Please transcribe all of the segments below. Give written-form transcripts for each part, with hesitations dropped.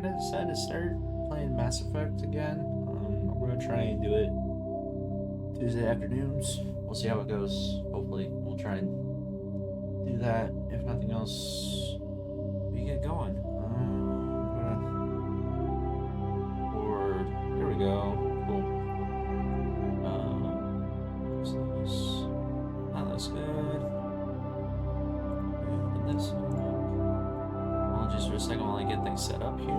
kind of decided to start playing Mass Effect again. We're gonna try and do it Tuesday afternoons. We'll see how it goes. Hopefully, we'll try and do that. If nothing else, we get going. Board. There we go. Cool. What's this? Oh, that's good. Open this up. Apologies for a second while I get things set up here.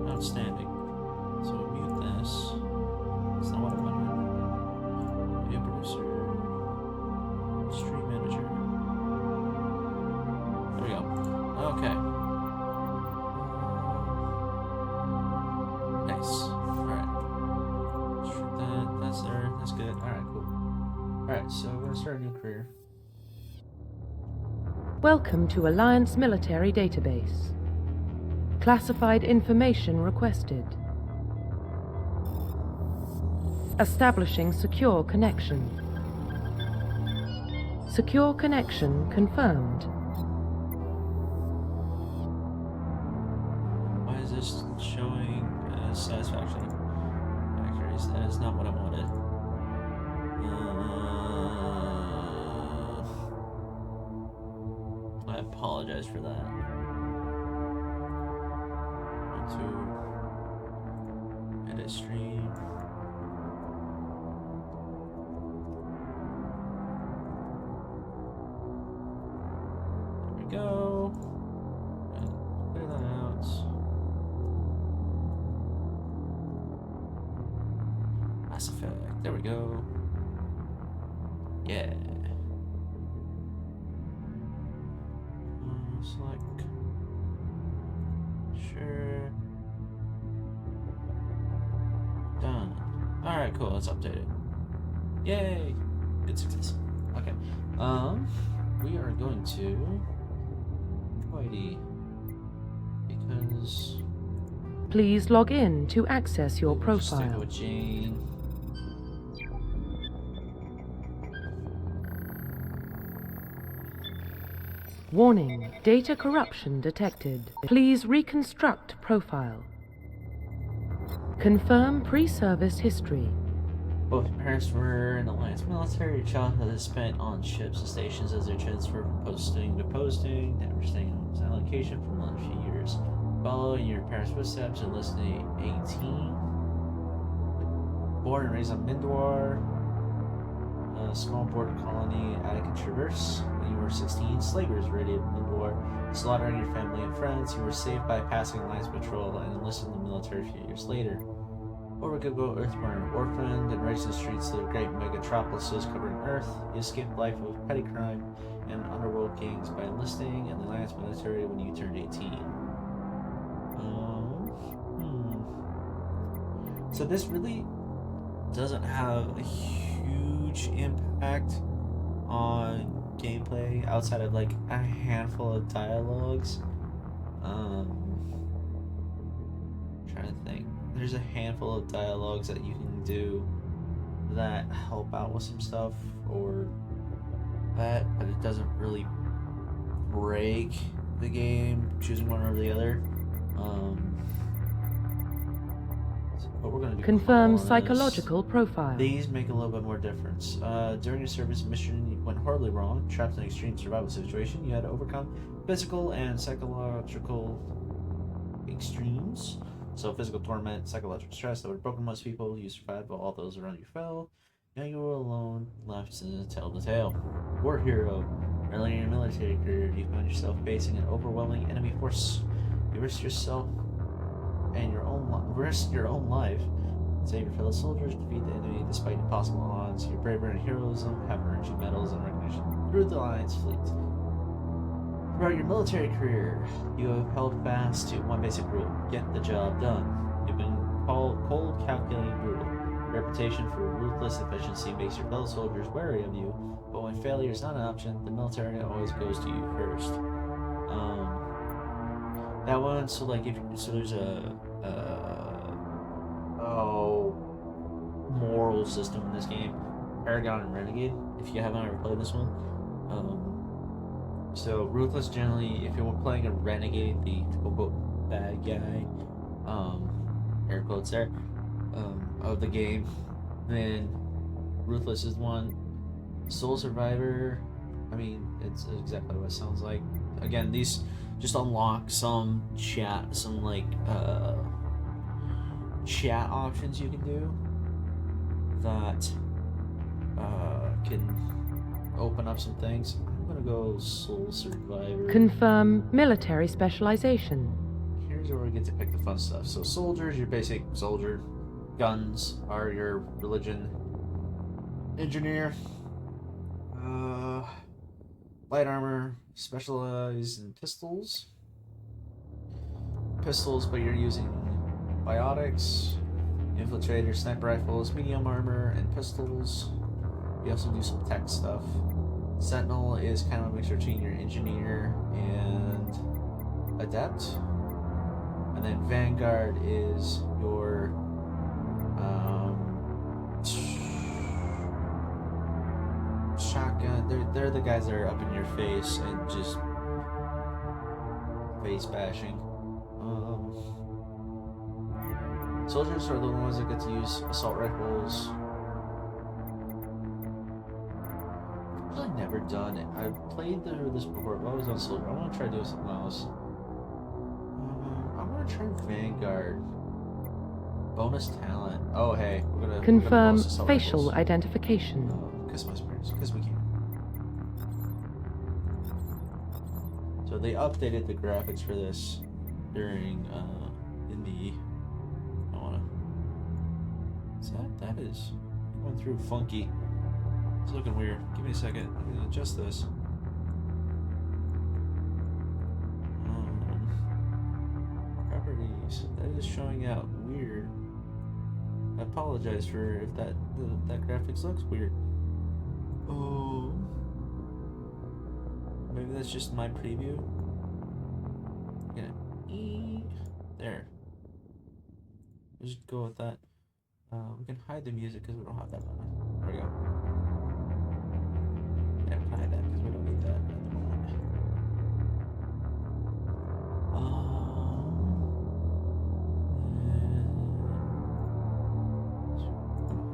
Outstanding. So we mute this. That's not what I wanted. Video producer. Stream manager. There we go. Okay. Nice. Alright. That's there. That's good. Alright, cool. Alright, so we're gonna start a new career. Welcome to Alliance Military Database. Classified information requested. Establishing secure connection. Secure connection confirmed. Why is this showing satisfaction factories? That is not what I wanted. I apologize for that. To edit stream. There we go. And clear that out. Mass Effect. There we go. Yeah. Select. Sure. Done. Alright, cool, let's update it. Yay! Good success. Okay. We are going to Whitey. Because Please log in to access your we'll just stick profile. with Jane. Warning, data corruption detected. Please reconstruct profile. Confirm pre-service history. Both parents were in the Alliance military. Your childhood is spent on ships and stations as they transfer from posting to posting, never staying on his allocation for more than a few years. Follow in your parents' footsteps and listen to 18. Born and raised on Mindor, a small border colony Attica Traverse. When you were 16, slavers raided Mindor, slaughtering your family and friends. You were saved by passing Alliance patrol and enlisted in the military a few years later. Overgogo Earthborn, orphaned and raised in the streets of the great megatropolises covering Earth. You escaped life of petty crime and underworld gangs by enlisting in the Alliance military when you turned 18. So this really doesn't have a huge impact on gameplay outside of like a handful of dialogues. Trying to think. There's a handful of dialogues that you can do that help out with some stuff or that, but it doesn't really break the game choosing one over the other. But we're gonna do Confirm colonists. psychological profile. These make a little bit more difference. During your service mission went horribly wrong. Trapped in an extreme survival situation, you had to overcome physical and psychological extremes. So physical torment, psychological stress that would have broken most people. You survived while all those around you fell. Now you were alone, left to tell the tale. War hero. Early in your military career, you found yourself facing an overwhelming enemy force. You risked yourself and your own life. Save your fellow soldiers, defeat the enemy despite impossible odds. Your bravery and heroism have earned you medals and recognition through the Alliance fleet. Throughout your military career, you have held fast to one basic rule: get the job done. You've been called cold, calculating, and brutal. Your reputation for ruthless efficiency makes your fellow soldiers wary of you, but when failure is not an option, the military always goes to you first. That one, so like if so there's a oh moral system in this game, Paragon and Renegade. If you haven't ever played this one, so Ruthless generally, if you're playing a Renegade, the quote bad guy, air quotes there, of the game, then Ruthless is one. Soul Survivor, I mean, it's exactly what it sounds like. Again, these just unlock some chat, some like chat options you can do that can open up some things. I'm gonna go Soul Survivor. Confirm military specialization. Here's where we get to pick the fun stuff. So soldiers, your basic soldier. Guns are your religion. Engineer. Light armor, specialized in pistols. Pistols, but you're using biotics. Infiltrator, sniper rifles, medium armor, and pistols. You also do some tech stuff. Sentinel is kind of a mixture between your engineer and adept. And then Vanguard is your shotgun. They're the guys that are up in your face and just face bashing. Soldiers are the ones that get to use assault rifles. I've really never done it. I've played this before, but I was on soldier. I want to try doing something else. I want to try Vanguard. Bonus talent. Oh, hey, we're gonna confirm bonus assault facial rifles. identification. Customize players, because we can. So they updated the graphics for this during in the. I wanna. What's that? That is going through funky. It's looking weird. Give me a second. I'm gonna adjust this. Properties. That is showing out weird. I apologize for if that graphics looks weird. Oh, maybe that's just my preview. There. We'll just go with that. We can hide the music because we don't have that button. There we go. Yeah, we can hide that because we don't need that at the moment.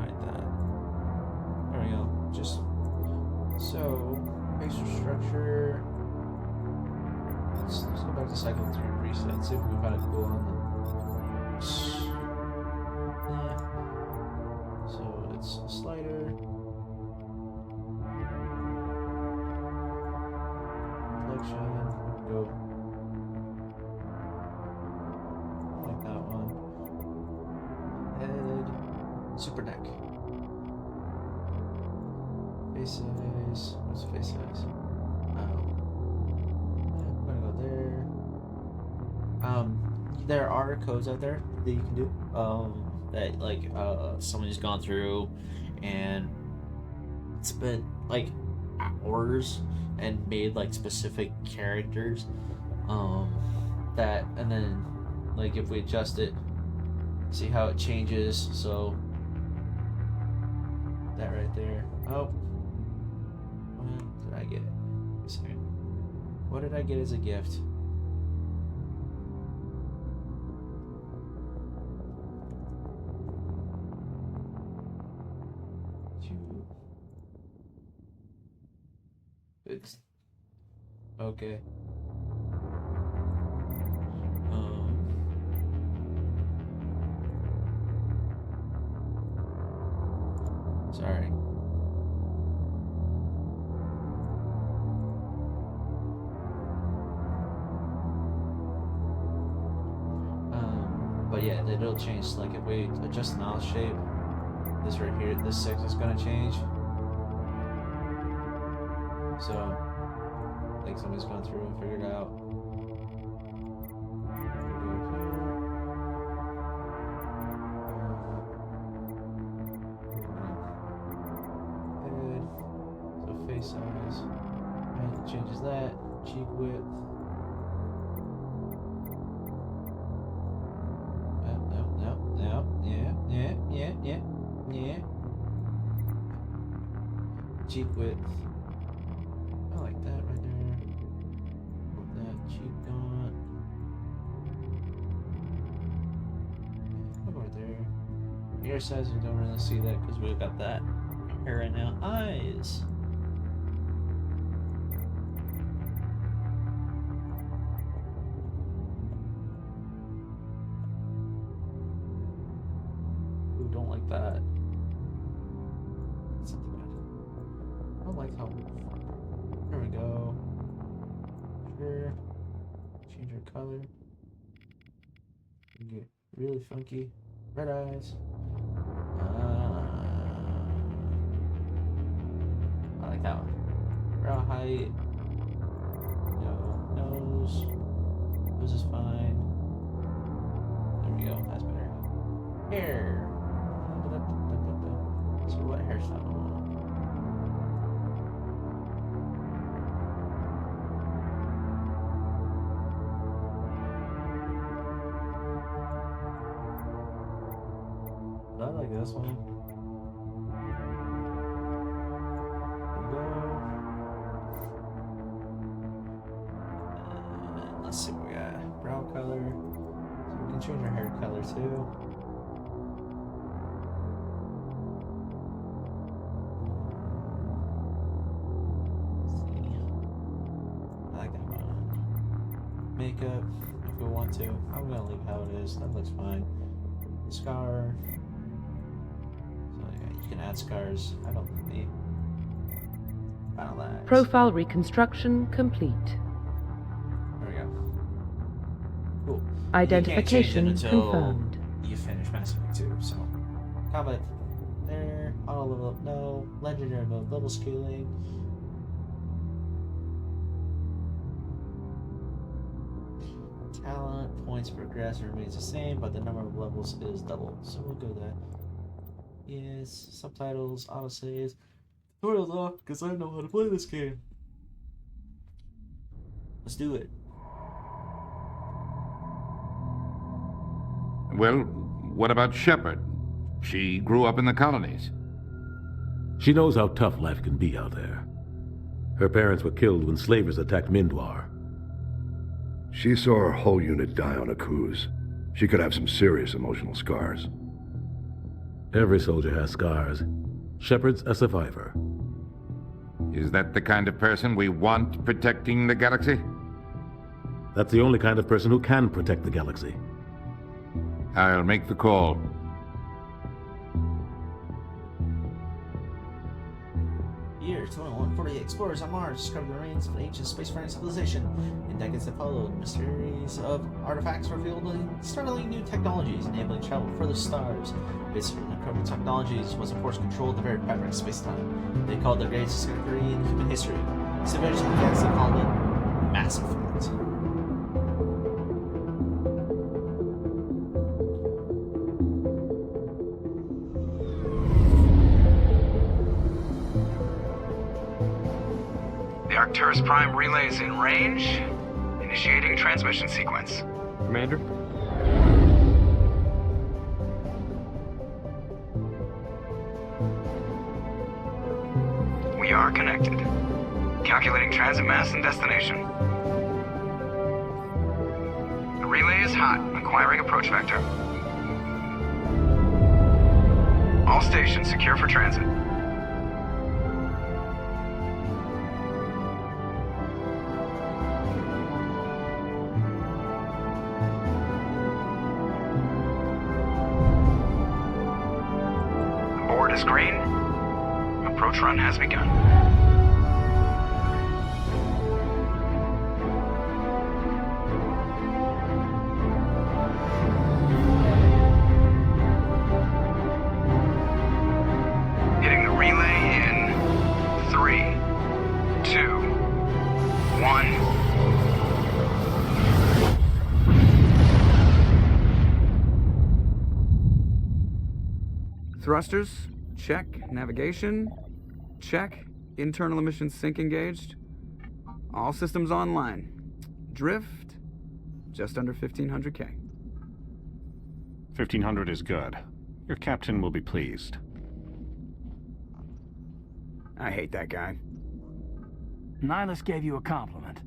Hide that. There we go. Just so facial structure. Let's go back to cycle 3 reset. See if we can find a cool one. Yeah. So it's a slider. Reflection. Go. I like that one. Head. Super neck. Face size. What's face size? I'm gonna go there. There are codes out there that you can do. That like someone's gone through and spent like hours and made like specific characters. That and then like if we adjust it, see how it changes. So that right there. Oh, what did I get? A second. What did I get as a gift? It's okay. Sorry. But yeah, it'll change. Like if we adjust the mouse shape, this right here, this 6 is gonna change. So, I think somebody's gone through and figured out. Head. So face size. And it changes that. Cheek width. cheek width. I like that right there. Put that cheek on. How about there? Ear size, we don't really see that because we've got that hair right now. Eyes. Ooh, don't like that. That's not too bad. I don't like how. There we go. Sure. Change her color. Get really funky. Red eyes. I like that one. Brow height. No. Nose. Nose is fine. There we go. That's better. Hair. So what hairstyle? I like this one. There we go. And let's see what we got. Brow color. So we can change our hair color too. Let's see. I like that one. Makeup, if we want to. I'm gonna leave how it is. That looks fine. Scar. You can add scars. I don't need. Finalize. Profile reconstruction complete. There we go. Cool. Identification you can't change it until confirmed. you finish Mass Effect 2. So, combat there. Auto level up. No. Legendary mode. Level scaling. Talent points progress remains the same, but the number of levels is doubled. So we'll go with that. Yes, subtitles, autosaves, tutorials off, because I know how to play this game. Let's do it. Well, what about Shepard? She grew up in the colonies. She knows how tough life can be out there. Her parents were killed when slavers attacked Mindwar. She saw her whole unit die on a cruise. She could have some serious emotional scars. Every soldier has scars. Shepard's a survivor. Is that the kind of person we want protecting the galaxy? That's the only kind of person who can protect the galaxy. I'll make the call. Year 2148, explorers on Mars discovered the remains of an ancient spacefaring civilization. In decades that followed, mysteries of artifacts revealed startling new technologies, enabling travel to further stars. This incredible technologies was a force controlled the very fabric of space-time. They called it the greatest discovery in human history. Civilians in the galaxy called it Mass Effect. The Arcturus Prime relay is in range. Initiating transmission sequence. Commander? We are connected. Calculating transit mass and destination. The relay is hot, acquiring approach vector. All stations secure for transit. The board is green. Approach run has begun. Hitting the relay in 3, 2, 1. Thrusters, check. Navigation, check. Internal emissions sync engaged. All systems online. Drift, just under 1500K. 1500 is good. Your captain will be pleased. I hate that guy. Nihilus gave you a compliment.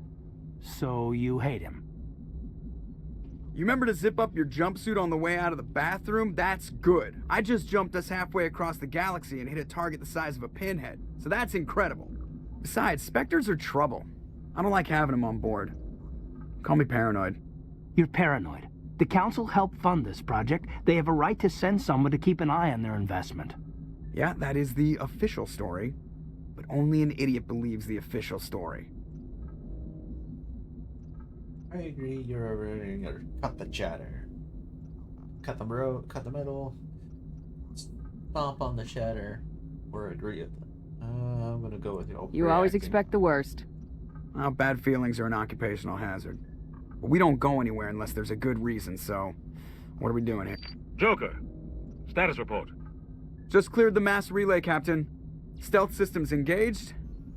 So you hate him. You remember to zip up your jumpsuit on the way out of the bathroom? That's good. I just jumped us halfway across the galaxy and hit a target the size of a pinhead, so that's incredible. Besides, Spectres are trouble. I don't like having them on board. Call me paranoid. You're paranoid. The Council helped fund this project. They have a right to send someone to keep an eye on their investment. Yeah, that is the official story. But only an idiot believes the official story. I agree. You're already gonna cut the chatter. Cut the middle. Stomp on the chatter. Or agree with it. I'm gonna go with you. You always expect the worst. Well, bad feelings are an occupational hazard. But we don't go anywhere unless there's a good reason, so... What are we doing here? Joker, status report. Just cleared the mass relay, Captain. Stealth systems engaged.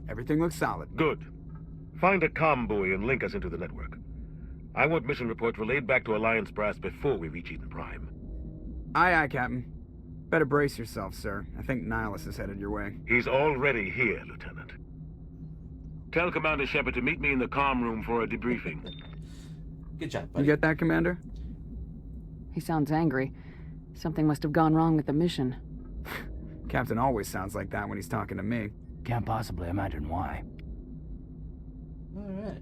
Everything looks solid. Good. Find a comm buoy and link us into the network. I want mission reports relayed back to Alliance Brass before we reach Eden Prime. Aye, aye, Captain. Better brace yourself, sir. I think Nihilus is headed your way. He's already here, Lieutenant. Tell Commander Shepard to meet me in the comm room for a debriefing. Good job, You buddy. get that, Commander? He sounds angry. Something must have gone wrong with the mission. Captain always sounds like that when he's talking to me. Can't possibly imagine why. Alright.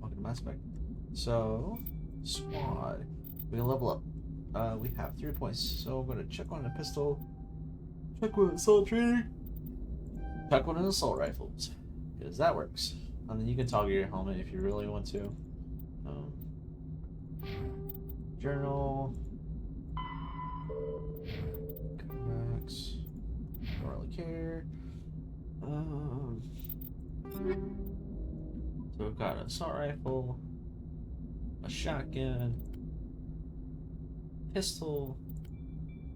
Welcome to Mass Effect. So, squad. We can level up. We have 3 points, so I'm gonna check on the pistol. Check with assault training. Check with an assault rifles. Because that works. And then you can toggle your helmet if you really want to. Journal. Codex. Don't really care. So we've got an assault rifle, a shotgun, pistol,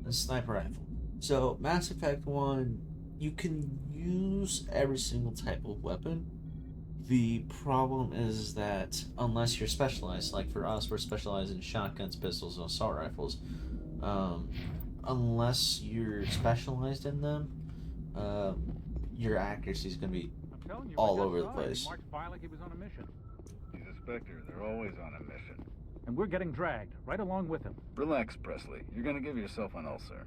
and a sniper rifle. So Mass Effect 1, you can use every single type of weapon. The problem is that unless you're specialized, like for us, we're specialized in shotguns, pistols, and assault rifles. Unless you're specialized in them, your accuracy is going to be all over the place. Marked like he was on a mission. He's a Spectre. They're always on a mission. And we're getting dragged right along with him. Relax, Presley. You're gonna give yourself an ulcer.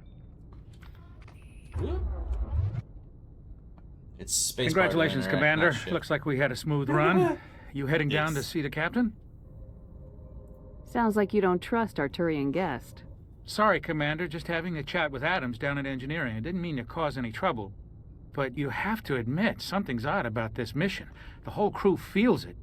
It's space. Congratulations, bar, Commander. not shit. Looks like we had a smooth run. You heading down to see the captain? Sounds like you don't trust Arturian guest. Sorry, Commander. Just having a chat with Adams down at engineering. I didn't mean to cause any trouble. But you have to admit, something's odd about this mission. The whole crew feels it.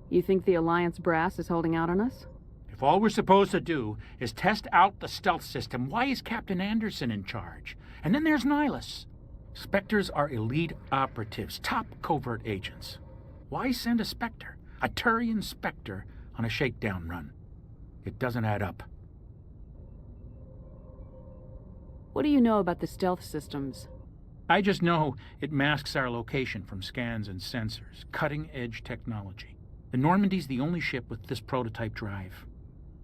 You think the Alliance brass is holding out on us? If all we're supposed to do is test out the stealth system, why is Captain Anderson in charge? And then there's Nihilus. Spectres are elite operatives, top covert agents. Why send a Spectre, a Turian Spectre, on a shakedown run? It doesn't add up. What do you know about the stealth systems? I just know it masks our location from scans and sensors. Cutting-edge technology. The Normandy's the only ship with this prototype drive.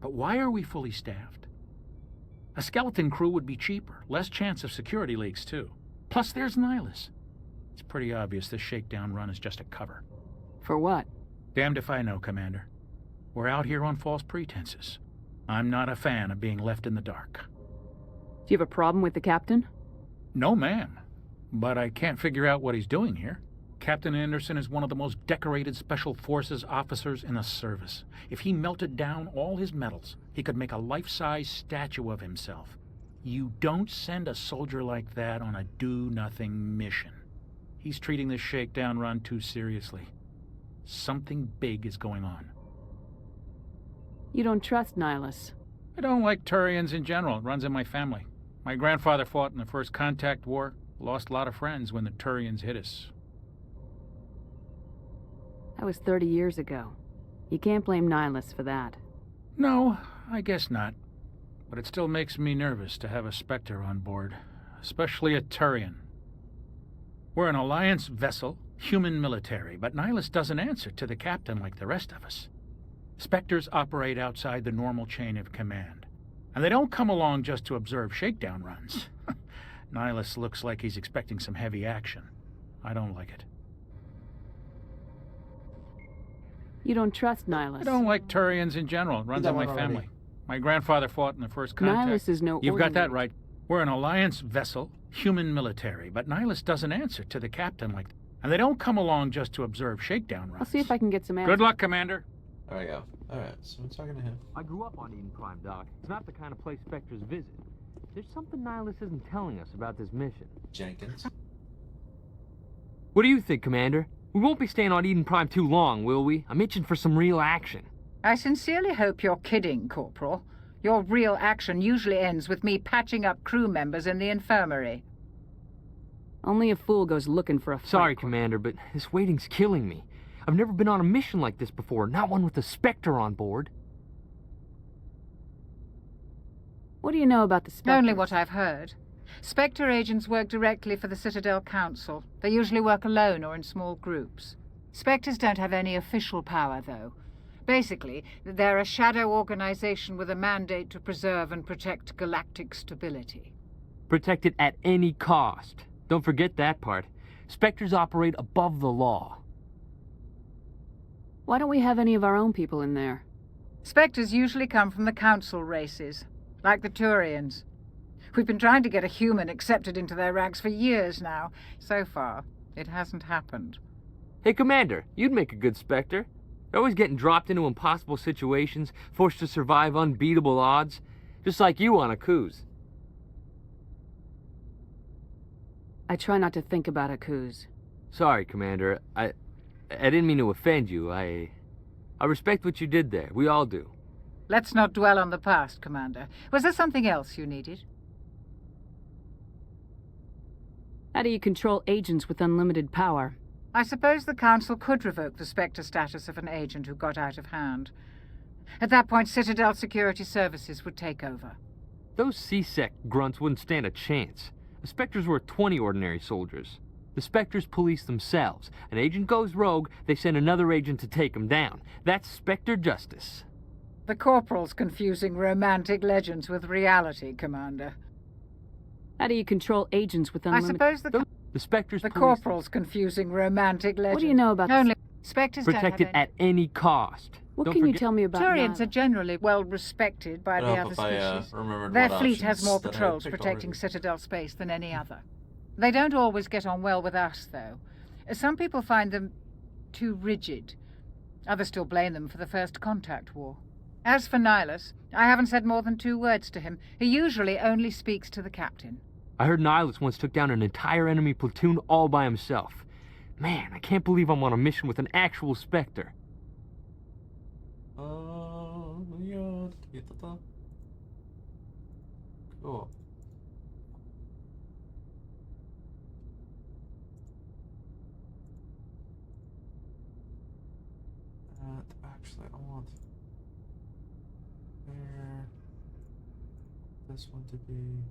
But why are we fully staffed? A skeleton crew would be cheaper, less chance of security leaks, too. Plus, there's Nihilus. It's pretty obvious this shakedown run is just a cover. For what? Damned if I know, Commander. We're out here on false pretenses. I'm not a fan of being left in the dark. Do you have a problem with the captain? No, ma'am. But I can't figure out what he's doing here. Captain Anderson is one of the most decorated Special Forces officers in the service. If he melted down all his medals, he could make a life-size statue of himself. You don't send a soldier like that on a do-nothing mission. He's treating this shakedown run too seriously. Something big is going on. You don't trust Nihilus? I don't like Turians in general. It runs in my family. My grandfather fought in the First Contact War. Lost a lot of friends when the Turians hit us. That was 30 years ago. You can't blame Nihilus for that. No, I guess not. But it still makes me nervous to have a Spectre on board, especially a Turian. We're an Alliance vessel, human military, but Nihilus doesn't answer to the captain like the rest of us. Spectres operate outside the normal chain of command, and they don't come along just to observe shakedown runs. Nihilus looks like he's expecting some heavy action. I don't like it. You don't trust Nihilus? I don't like Turians in general. It runs in my family. My grandfather fought in the First Contact. Nihilus is no You've got that ordinary- right. We're an Alliance vessel, human military, but Nihilus doesn't answer to the captain like that. And they don't come along just to observe shakedown runs. I'll see if I can get some answers. Good luck, Commander. There we go. Alright, so we're talking to him. I grew up on Eden Prime, Doc. It's not the kind of place Spectres visit. There's something Nihilus isn't telling us about this mission. Jenkins. What do you think, Commander? We won't be staying on Eden Prime too long, will we? I'm itching for some real action. I sincerely hope you're kidding, Corporal. Your real action usually ends with me patching up crew members in the infirmary. Only a fool goes looking for a fight. Sorry, Commander, but this waiting's killing me. I've never been on a mission like this before, not one with a Spectre on board. What do you know about the Spectres? Only what I've heard. Spectre agents work directly for the Citadel Council. They usually work alone or in small groups. Spectres don't have any official power, though. Basically, they're a shadow organization with a mandate to preserve and protect galactic stability. Protect it at any cost. Don't forget that part. Spectres operate above the law. Why don't we have any of our own people in there? Spectres usually come from the Council races, like the Turians. We've been trying to get a human accepted into their ranks for years now. So far, it hasn't happened. Hey, Commander, you'd make a good Spectre. You're always getting dropped into impossible situations, forced to survive unbeatable odds. Just like you on Akuz. I try not to think about Akuz. Sorry, Commander. I didn't mean to offend you. I respect what you did there. We all do. Let's not dwell on the past, Commander. Was there something else you needed? How do you control agents with unlimited power? I suppose the Council could revoke the Spectre status of an agent who got out of hand. At that point, Citadel Security Services would take over. Those C-Sec grunts wouldn't stand a chance. The Spectres were 20 ordinary soldiers. The Spectres police themselves. An agent goes rogue, they send another agent to take him down. That's Spectre justice. The Corporal's confusing romantic legends with reality, Commander. How do you control agents with unlimited... I suppose the Spectres The police Corporal's confusing romantic legends. What do you know about Only Spectres Protect don't it have at any cost. What Don't can you forget- tell me about Turians Nihilus? are generally well respected by the other species. Remembered Their what fleet has options more that I had patrols picked protecting already. Citadel space than any other. They don't always get on well with us, though. Some people find them too rigid. Others still blame them for the First Contact War. As for Nihilus, I haven't said more than 2 words to him. He usually only speaks to the captain. I heard Nihilus once took down an entire enemy platoon all by himself. Man, I can't believe I'm on a mission with an actual Spectre. Cool. Actually, I want this one to be.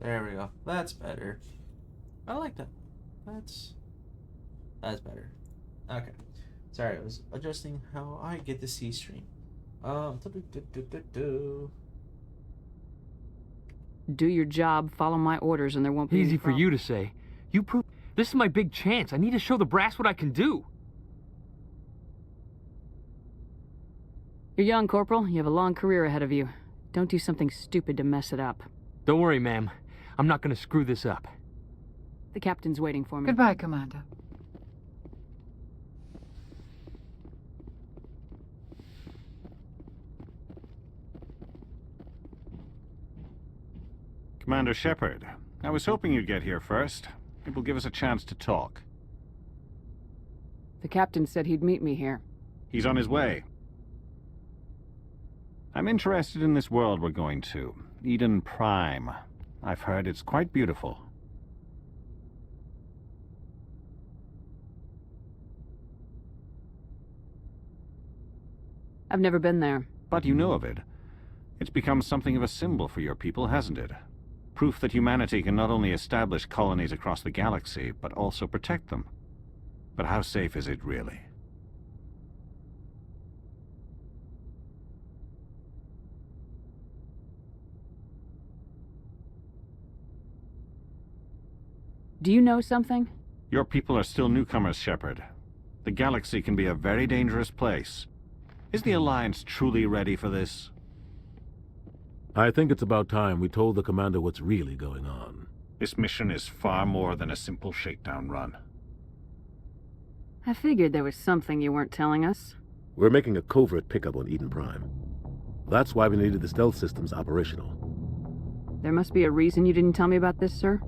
There we go. That's better. I like that. That's better. Okay. Sorry, I was adjusting how I get the C stream. Do your job, follow my orders, and there won't be Easy any for you to say. You prove... This is my big chance. I need to show the brass what I can do. You're young, Corporal. You have a long career ahead of you. Don't do something stupid to mess it up. Don't worry, ma'am. I'm not going to screw this up. The captain's waiting for me. Goodbye, Commander. Commander Shepard, I was hoping you'd get here first. It will give us a chance to talk. The captain said he'd meet me here. He's on his way. I'm interested in this world we're going to, Eden Prime. I've heard it's quite beautiful. I've never been there. But you know of it. It's become something of a symbol for your people, hasn't it? Proof that humanity can not only establish colonies across the galaxy, but also protect them. But how safe is it, really? Do you know something? Your people are still newcomers, Shepard. The galaxy can be a very dangerous place. Is the Alliance truly ready for this? I think it's about time we told the Commander what's really going on. This mission is far more than a simple shakedown run. I figured there was something you weren't telling us. We're making a covert pickup on Eden Prime. That's why we needed the stealth systems operational. There must be a reason you didn't tell me about this, sir?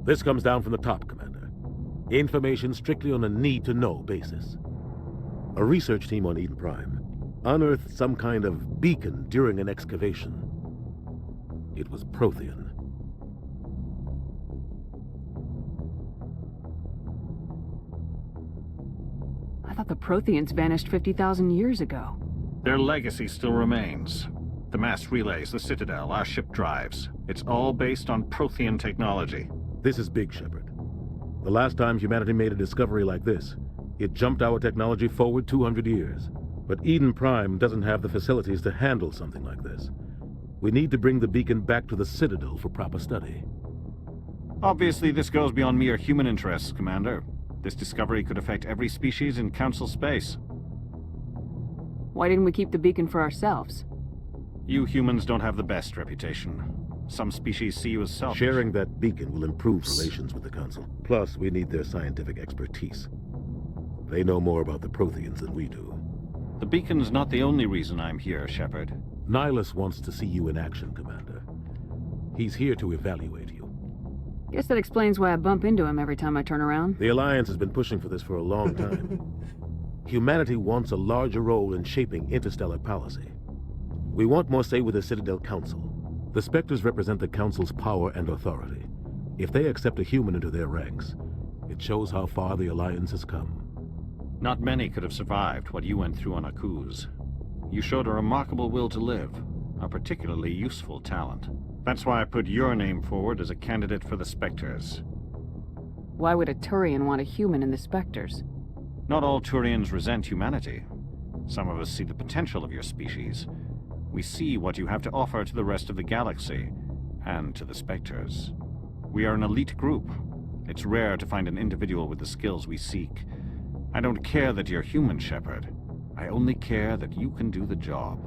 This comes down from the top, Commander. Information strictly on a need-to-know basis. A research team on Eden Prime unearthed some kind of beacon during an excavation. It was Prothean. I thought the Protheans vanished 50,000 years ago. Their legacy still remains. The mass relays, the Citadel, our ship drives. It's all based on Prothean technology. This is big, Shepard. The last time humanity made a discovery like this, it jumped our technology forward 200 years. But Eden Prime doesn't have the facilities to handle something like this. We need to bring the beacon back to the Citadel for proper study. Obviously, this goes beyond mere human interests, Commander. This discovery could affect every species in Council space. Why didn't we keep the beacon for ourselves? You humans don't have the best reputation. Some species see you as selfish. Sharing that beacon will improve relations with the Council. Plus, we need their scientific expertise. They know more about the Protheans than we do. The beacon's not the only reason I'm here, Shepard. Nihilus wants to see you in action, Commander. He's here to evaluate you. Guess that explains why I bump into him every time I turn around. The Alliance has been pushing for this for a long time. Humanity wants a larger role in shaping interstellar policy. We want more say with the Citadel Council. The Spectres represent the Council's power and authority. If they accept a human into their ranks, it shows how far the Alliance has come. Not many could have survived what you went through on Akuz. You showed a remarkable will to live, a particularly useful talent. That's why I put your name forward as a candidate for the Spectres. Why would a Turian want a human in the Spectres? Not all Turians resent humanity. Some of us see the potential of your species. We see what you have to offer to the rest of the galaxy, and to the Spectres. We are an elite group. It's rare to find an individual with the skills we seek. I don't care that you're human, Shepard. I only care that you can do the job.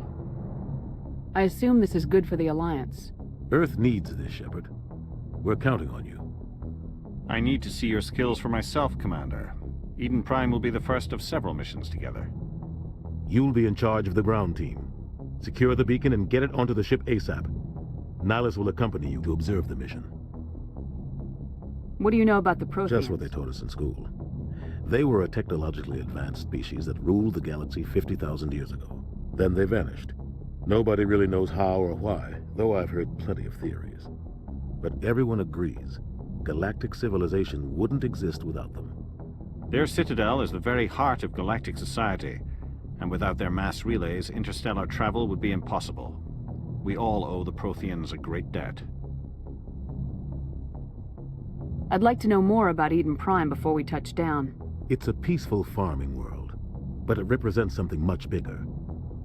I assume this is good for the Alliance. Earth needs this, Shepard. We're counting on you. I need to see your skills for myself, Commander. Eden Prime will be the first of several missions together. You'll be in charge of the ground team. Secure the beacon and get it onto the ship ASAP. Nihilus will accompany you to observe the mission. What do you know about the Protheans? Just what they taught us in school. They were a technologically advanced species that ruled the galaxy 50,000 years ago. Then they vanished. Nobody really knows how or why, though I've heard plenty of theories. But everyone agrees, galactic civilization wouldn't exist without them. Their citadel is the very heart of galactic society, and without their mass relays, interstellar travel would be impossible. We all owe the Protheans a great debt. I'd like to know more about Eden Prime before we touch down. It's a peaceful farming world, but it represents something much bigger.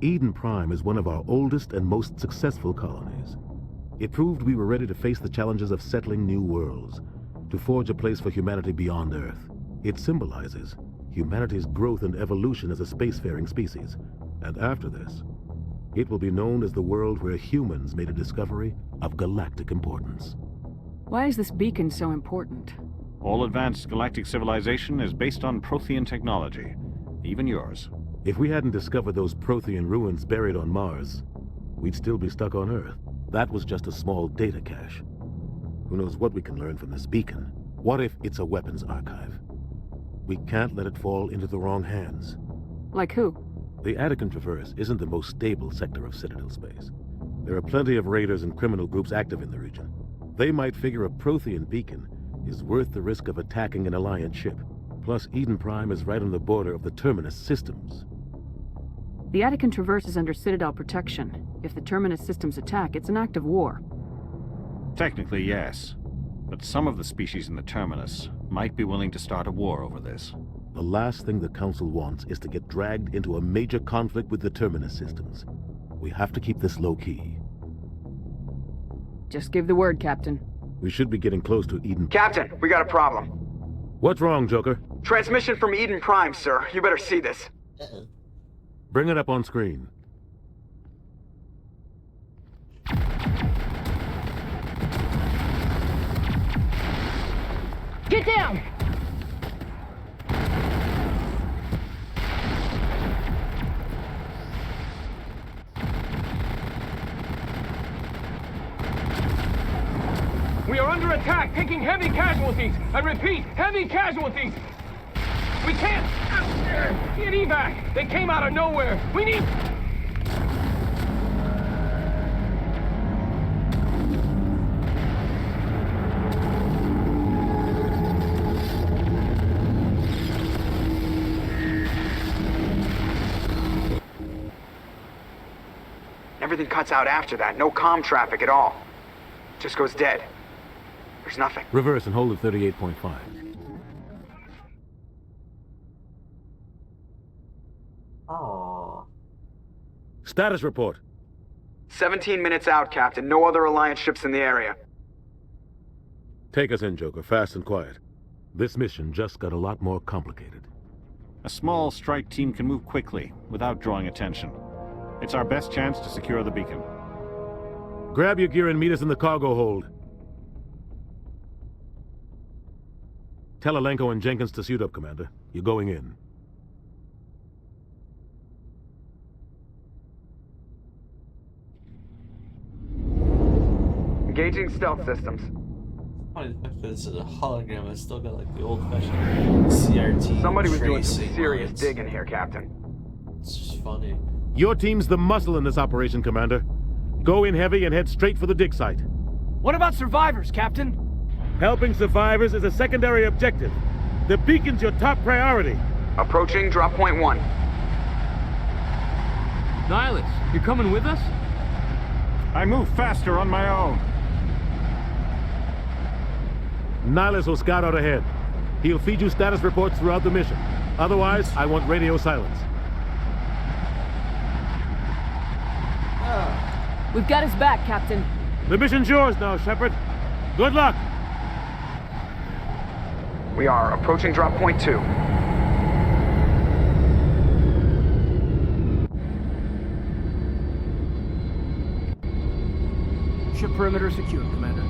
Eden Prime is one of our oldest and most successful colonies. It proved we were ready to face the challenges of settling new worlds, to forge a place for humanity beyond Earth. It symbolizes humanity's growth and evolution as a spacefaring species. And after this, it will be known as the world where humans made a discovery of galactic importance. Why is this beacon so important? All advanced galactic civilization is based on Prothean technology, even yours. If we hadn't discovered those Prothean ruins buried on Mars, we'd still be stuck on Earth. That was just a small data cache. Who knows what we can learn from this beacon? What if it's a weapons archive? We can't let it fall into the wrong hands. Like who? The Attican Traverse isn't the most stable sector of Citadel space. There are plenty of raiders and criminal groups active in the region. They might figure a Prothean beacon is worth the risk of attacking an Alliance ship. Plus, Eden Prime is right on the border of the Terminus systems. The Attican Traverse is under Citadel protection. If the Terminus systems attack, it's an act of war. Technically, yes. But some of the species in the Terminus might be willing to start a war over this. The last thing the Council wants is to get dragged into a major conflict with the Terminus systems. We have to keep this low-key. Just give the word, Captain. We should be getting close to Eden. Captain, we got a problem. What's wrong, Joker? Transmission from Eden Prime, sir. You better see this. Bring it up on screen. Get down! We are under attack, taking heavy casualties. I repeat, heavy casualties. We can't get evac. They came out of nowhere. We need... Everything cuts out after that. No comm traffic at all. Just goes dead. There's nothing. Reverse and hold at 38.5. Oh. Status report. 17 minutes out, Captain. No other Alliance ships in the area. Take us in, Joker, fast and quiet. This mission just got a lot more complicated. A small strike team can move quickly, without drawing attention. It's our best chance to secure the beacon. Grab your gear and meet us in the cargo hold. Tell Alenko and Jenkins to suit up, Commander. You're going in. Engaging stealth systems. Funny the fact that this is a hologram. It's still got like the old-fashioned CRT. Somebody was doing some tracing serious lines. digging here, Captain. It's just funny. Your team's the muscle in this operation, Commander. Go in heavy and head straight for the dig site. What about survivors, Captain? Helping survivors is a secondary objective. The beacon's your top priority. Approaching drop point 1. Nihilus, you're coming with us? I move faster on my own. Nihilus will scout out ahead. He'll feed you status reports throughout the mission. Otherwise, I want radio silence. We've got his back, Captain. The mission's yours now, Shepard. Good luck! We are approaching drop point 2. Ship perimeter secured, Commander.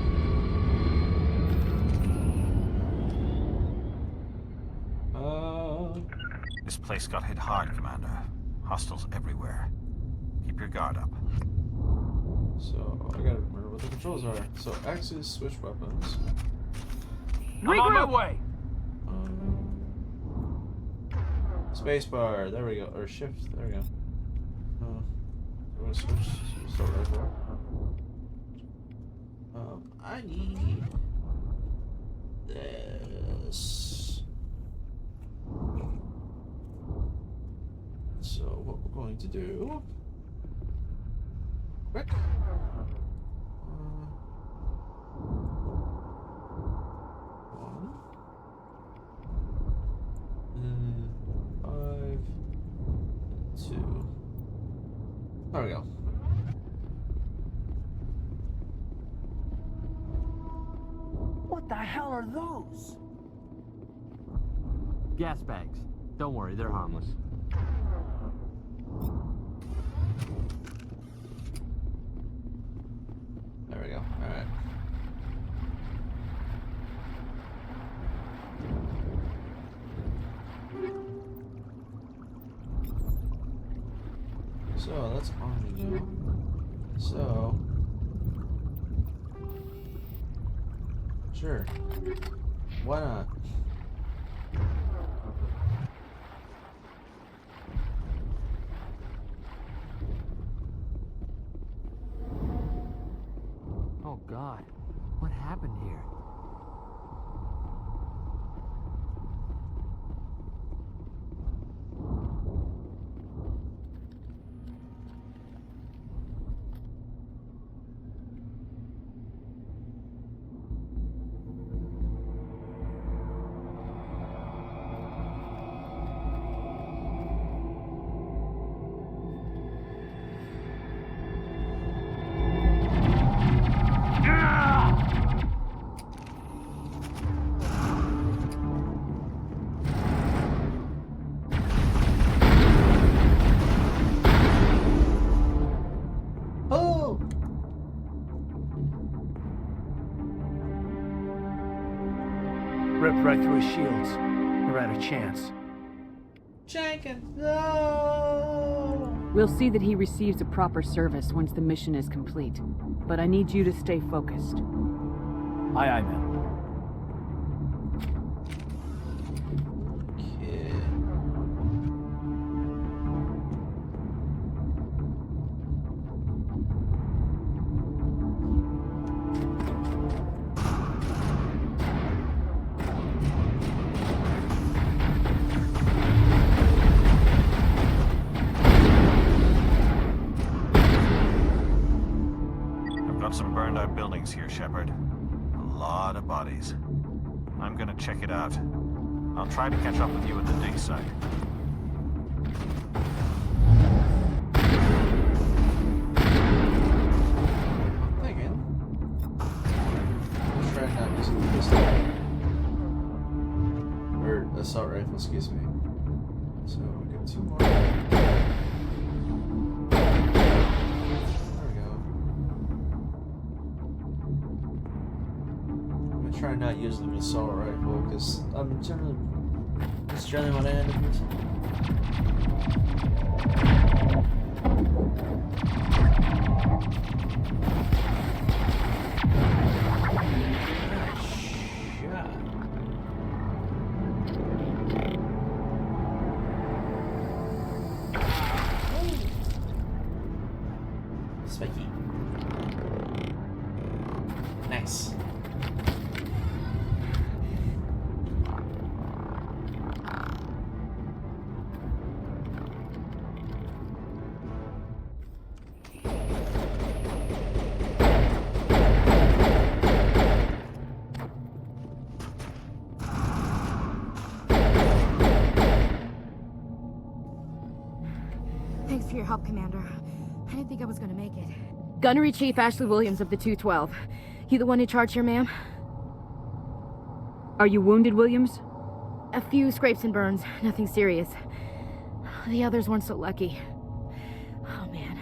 This place got hit hard, Commander. Hostiles everywhere. Keep your guard up. So, I gotta remember what the controls are. So, X is switch weapons. I'm on my way. Spacebar, there we go. Or shift, there we go. I'm gonna switch start rifle. I need this. So, what we're going to do. Quick. One. And 5. 2. There we go. What the hell are those? Gas bags. Don't worry, they're harmless. There we go. Alright. So that's on the go. So sure. Why not? Oh God, what happened here? Ripped right through his shields. Never had a chance. Jenkins, no! We'll see that he receives a proper service once the mission is complete. But I need you to stay focused. Aye, aye, ma'am. Some burned out buildings here, Shepard. A lot of bodies. I'm gonna check it out. I'll try to catch up with you at the dig site. I'm thinking. Let's try not using the pistol. Or assault rifle, excuse me. So we got 2 more. Try not using the assault rifle because I'm generally what I end up using. Spiky. Nice. Thanks for your help, Commander. I didn't think I was gonna make it. Gunnery Chief Ashley Williams of the 212. You the one in charge here, ma'am? Are you wounded, Williams? A few scrapes and burns, nothing serious. The others weren't so lucky. Oh man.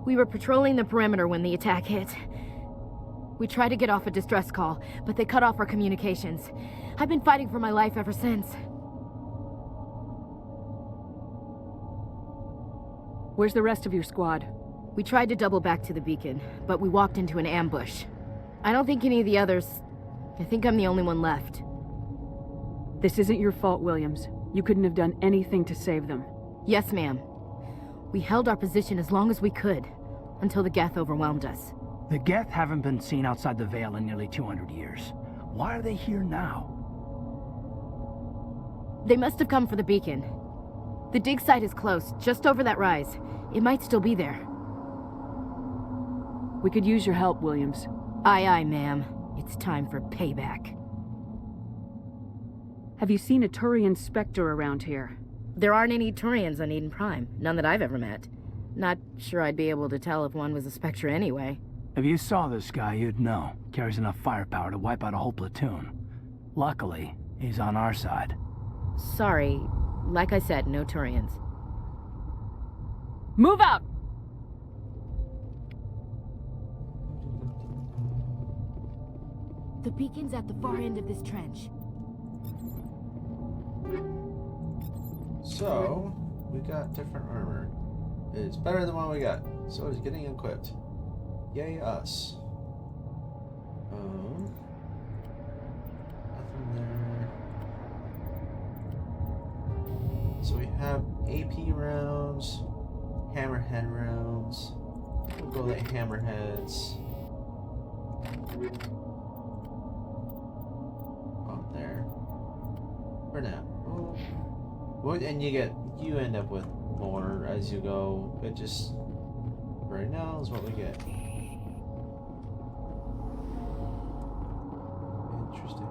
We were patrolling the perimeter when the attack hit. We tried to get off a distress call, but they cut off our communications. I've been fighting for my life ever since. Where's the rest of your squad? We tried to double back to the beacon, but we walked into an ambush. I don't think any of the others... I think I'm the only one left. This isn't your fault, Williams. You couldn't have done anything to save them. Yes, ma'am. We held our position as long as we could, until the Geth overwhelmed us. The Geth haven't been seen outside the Veil in nearly 200 years. Why are they here now? They must have come for the beacon. The dig site is close, just over that rise. It might still be there. We could use your help, Williams. Aye, aye, ma'am. It's time for payback. Have you seen a Turian Spectre around here? There aren't any Turians on Eden Prime. None that I've ever met. Not sure I'd be able to tell if one was a Spectre anyway. If you saw this guy, you'd know. Carries enough firepower to wipe out a whole platoon. Luckily, he's on our side. Sorry. Like I said, no Turians. Move out! The beacon's at the far end of this trench. So, we got different armor. It's better than what we got. So it's getting equipped. Yay us. Nothing there. So we have AP rounds, hammerhead rounds. We'll go like hammerheads. Up there. For now. Well, and you end up with more as you go. It just right now is what we get. Interesting.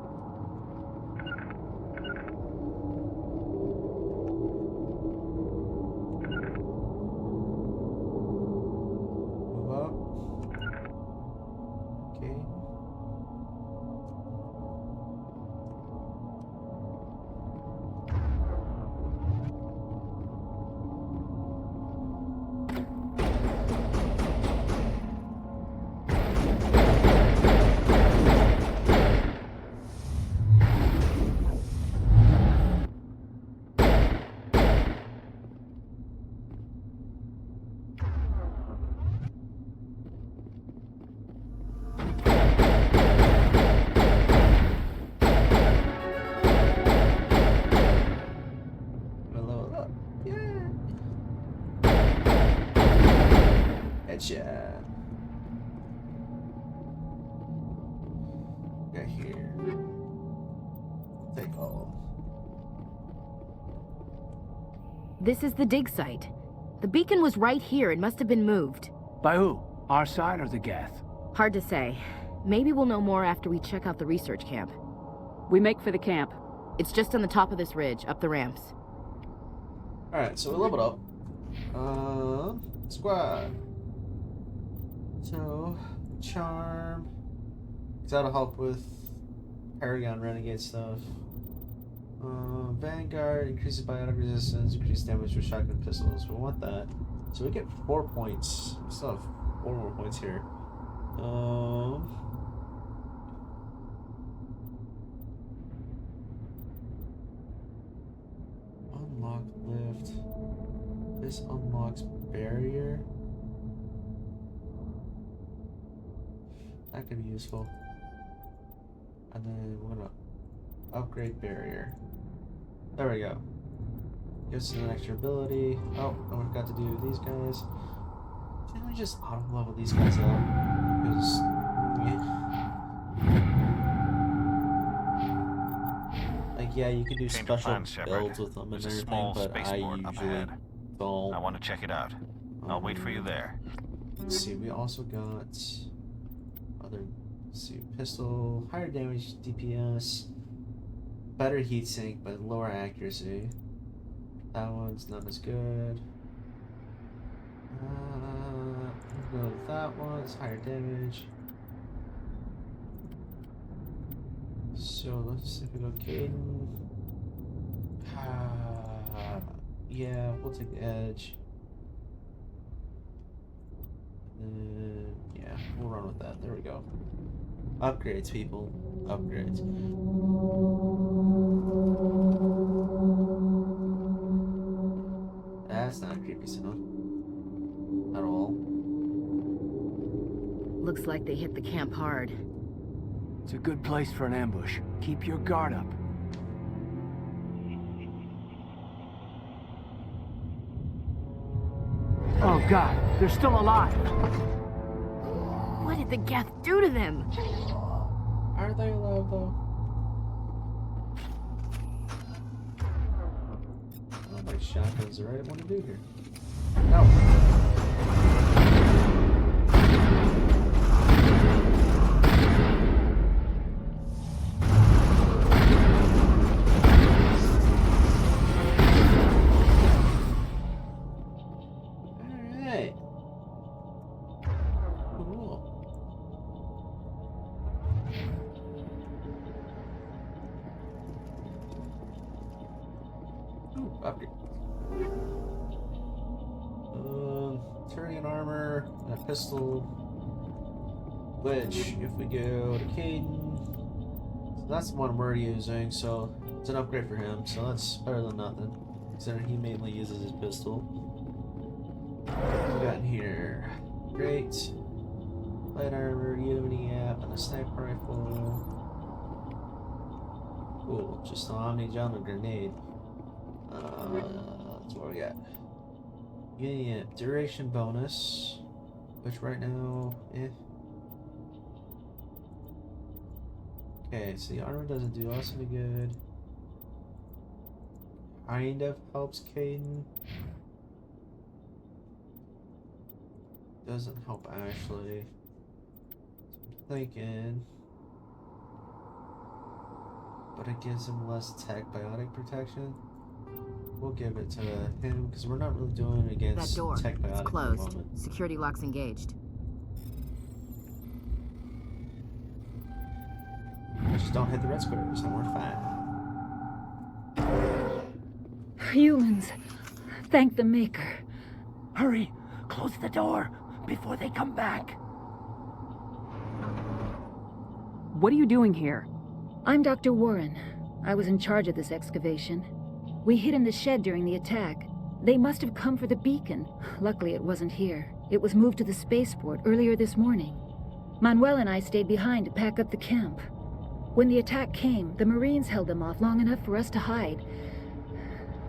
Move up. Okay. Take all. This is the dig site. The beacon was right here. It must have been moved. By who? Our side or the Geth? Hard to say. Maybe we'll know more after we check out the research camp. We make for the camp. It's just on the top of this ridge, up the ramps. Alright, so we leveled up. Squad. So, charm. That'll help with Paragon Renegade stuff. Vanguard increases biotic resistance, increases damage with shotgun pistols. We want that. So we get 4 points. We still have 4 more points here. Unlock lift. This unlocks barrier. That could be useful. And then we're gonna upgrade barrier. There we go. Gives us an extra ability. Oh, I forgot to do these guys. Didn't we just auto level these guys up? Because yeah, you can do special builds with them and everything, but I usually don't. I want to check it out. I'll wait for you there. Let's see, we also got other, let's see, pistol, higher damage DPS, better heatsink but lower accuracy. That one's not as good. We'll go with that one, it's higher damage. So let's see if we go Caden. Yeah, we'll take the edge. Yeah, we'll run with that. There we go. Upgrades, people. Upgrades. That's not creepy sound. At all. Looks like they hit the camp hard. It's a good place for an ambush. Keep your guard up. Oh God, they're still alive. What did the Geth do to them? Are they alive though? I don't think shotgun's the right one to do here. No. Turning armor, and a pistol, which if we go to Caden, so that's the one we're using, so it's an upgrade for him, so that's better than nothing, considering he mainly uses his pistol. What we got in here? Great. Light armor, Unity app, and a sniper rifle. Cool, just an omni-jump and grenade. That's what we got. Yeah, duration bonus, which right now, Okay, so the armor doesn't do us any good. Kind of helps Caden. Doesn't help Ashley. So I'm thinking, but it gives him less tech biotic protection. We'll give it to him because we're not really doing it against that door. tech biotic It's closed. at the moment. Security lock's engaged. Just don't hit the red squares and we're fine. Humans. Thank the Maker. Hurry! Close the door before they come back. What are you doing here? I'm Dr. Warren. I was in charge of this excavation. We hid in the shed during the attack. They must have come for the beacon. Luckily, it wasn't here. It was moved to the spaceport earlier this morning. Manuel and I stayed behind to pack up the camp. When the attack came, the Marines held them off long enough for us to hide.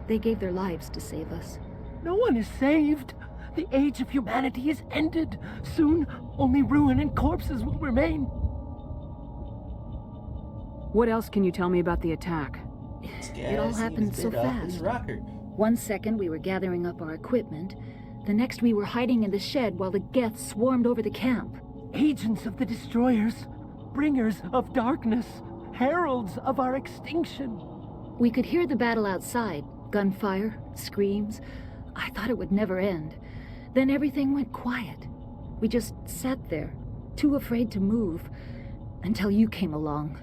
They gave their lives to save us. No one is saved. The age of humanity is ended. Soon, only ruin and corpses will remain. What else can you tell me about the attack? It all happened so fast. 1 second we were gathering up our equipment. The next we were hiding in the shed while the Geth swarmed over the camp. Agents of the Destroyers, bringers of darkness, heralds of our extinction. We could hear the battle outside. Gunfire, screams. I thought it would never end. Then everything went quiet. We just sat there, too afraid to move, until you came along.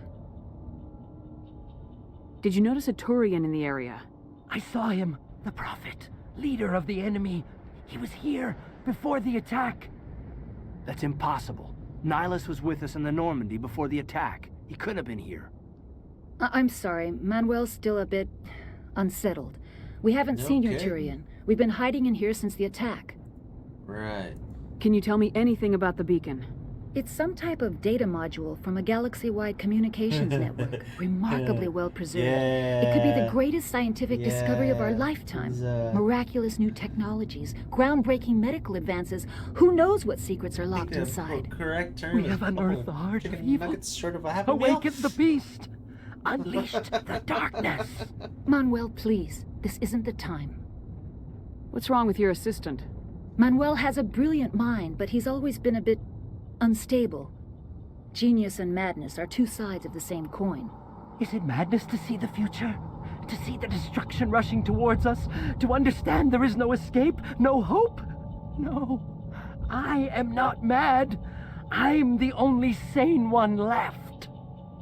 Did you notice a Turian in the area? I saw him, the Prophet, leader of the enemy. He was here before the attack. That's impossible. Nihilus was with us in the Normandy before the attack. He couldn't have been here. I'm sorry, Manuel's still a bit unsettled. We haven't seen your Turian. We've been hiding in here since the attack. Right. Can you tell me anything about the beacon? It's some type of data module from a galaxy-wide communications network. Remarkably well preserved. It could be the greatest scientific discovery of our lifetime. Miraculous new technologies, groundbreaking medical advances. Who knows what secrets are locked inside? Correct term. We have unearthed the heart of evil. Sort of a happy Awakened the beast. Unleashed the darkness. Manuel, please. This isn't the time. What's wrong with your assistant? Manuel has a brilliant mind, but he's always been a bit unstable. Genius and madness are two sides of the same coin. Is it madness to see the future? To see the destruction rushing towards us? To understand there is no escape? No hope? No. I am not mad. I'm the only sane one left.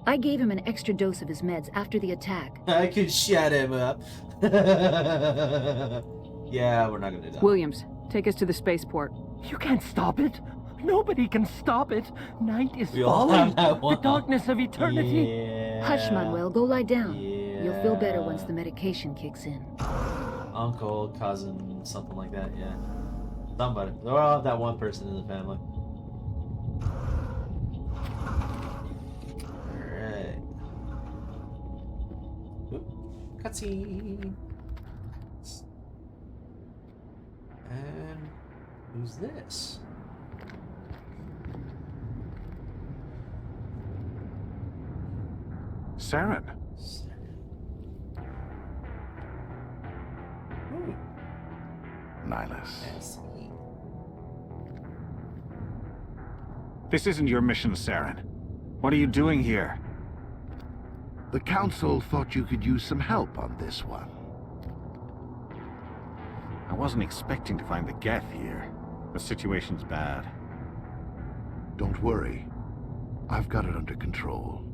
I gave him an extra dose of his meds after the attack. I could shut him up. Yeah, we're not gonna do that. Williams, take us to the spaceport. You can't stop it. Nobody can stop it. Night is We all falling. have that one. The darkness of eternity. Yeah. Hush, Manuel. Go lie down. Yeah. You'll feel better once the medication kicks in. Uncle, cousin, something like that, yeah. Somebody. They'll all have that one person in the family. Alright. Cutscene. And who's this? Saren. Nihilus. This isn't your mission, Saren. What are you doing here? The Council thought you could use some help on this one. I wasn't expecting to find the Geth here. The situation's bad. Don't worry. I've got it under control.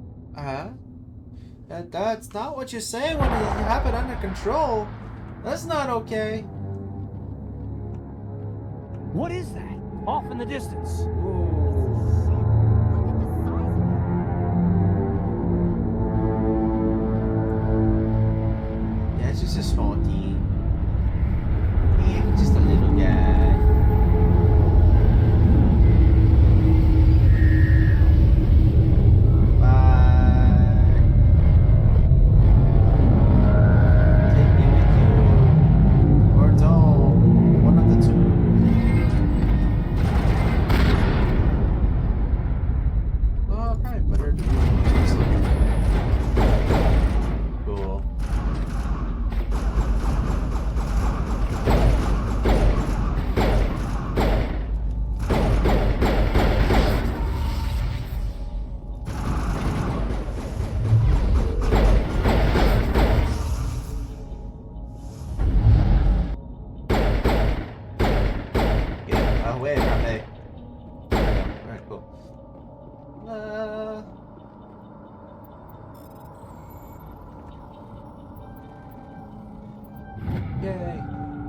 That's not what you say when you have it under control. That's not okay. What is that? Off in the distance. Yeah, it's just a small team. Yeah, just a little guy.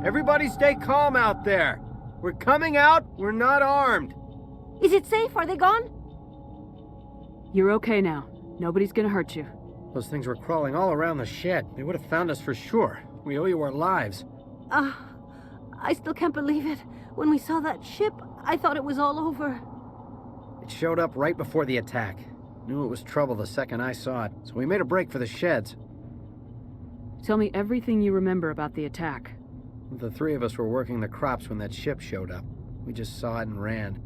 Everybody stay calm out there. We're coming out. We're not armed. Is it safe? Are they gone? You're okay now. Nobody's gonna hurt you. Those things were crawling all around the shed. They would have found us for sure. We owe you our lives. I still can't believe it. When we saw that ship, I thought it was all over. It showed up right before the attack. Knew it was trouble the second I saw it, so we made a break for the sheds. Tell me everything you remember about the attack. The three of us were working the crops when that ship showed up. We just saw it and ran.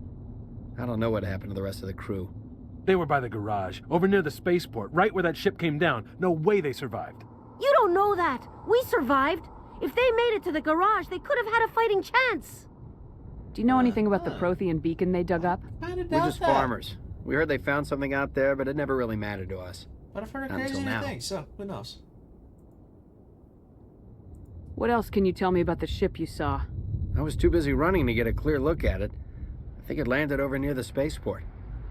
I don't know what happened to the rest of the crew. They were by the garage, over near the spaceport, right where that ship came down. No way they survived. You don't know that. We survived. If they made it to the garage, they could have had a fighting chance. Do you know anything about the Prothean beacon they dug up? We're just farmers. We heard they found something out there, but it never really mattered to us. But I've heard Not until crazy now. things, so who knows? What else can you tell me about the ship you saw? I was too busy running to get a clear look at it. I think it landed over near the spaceport.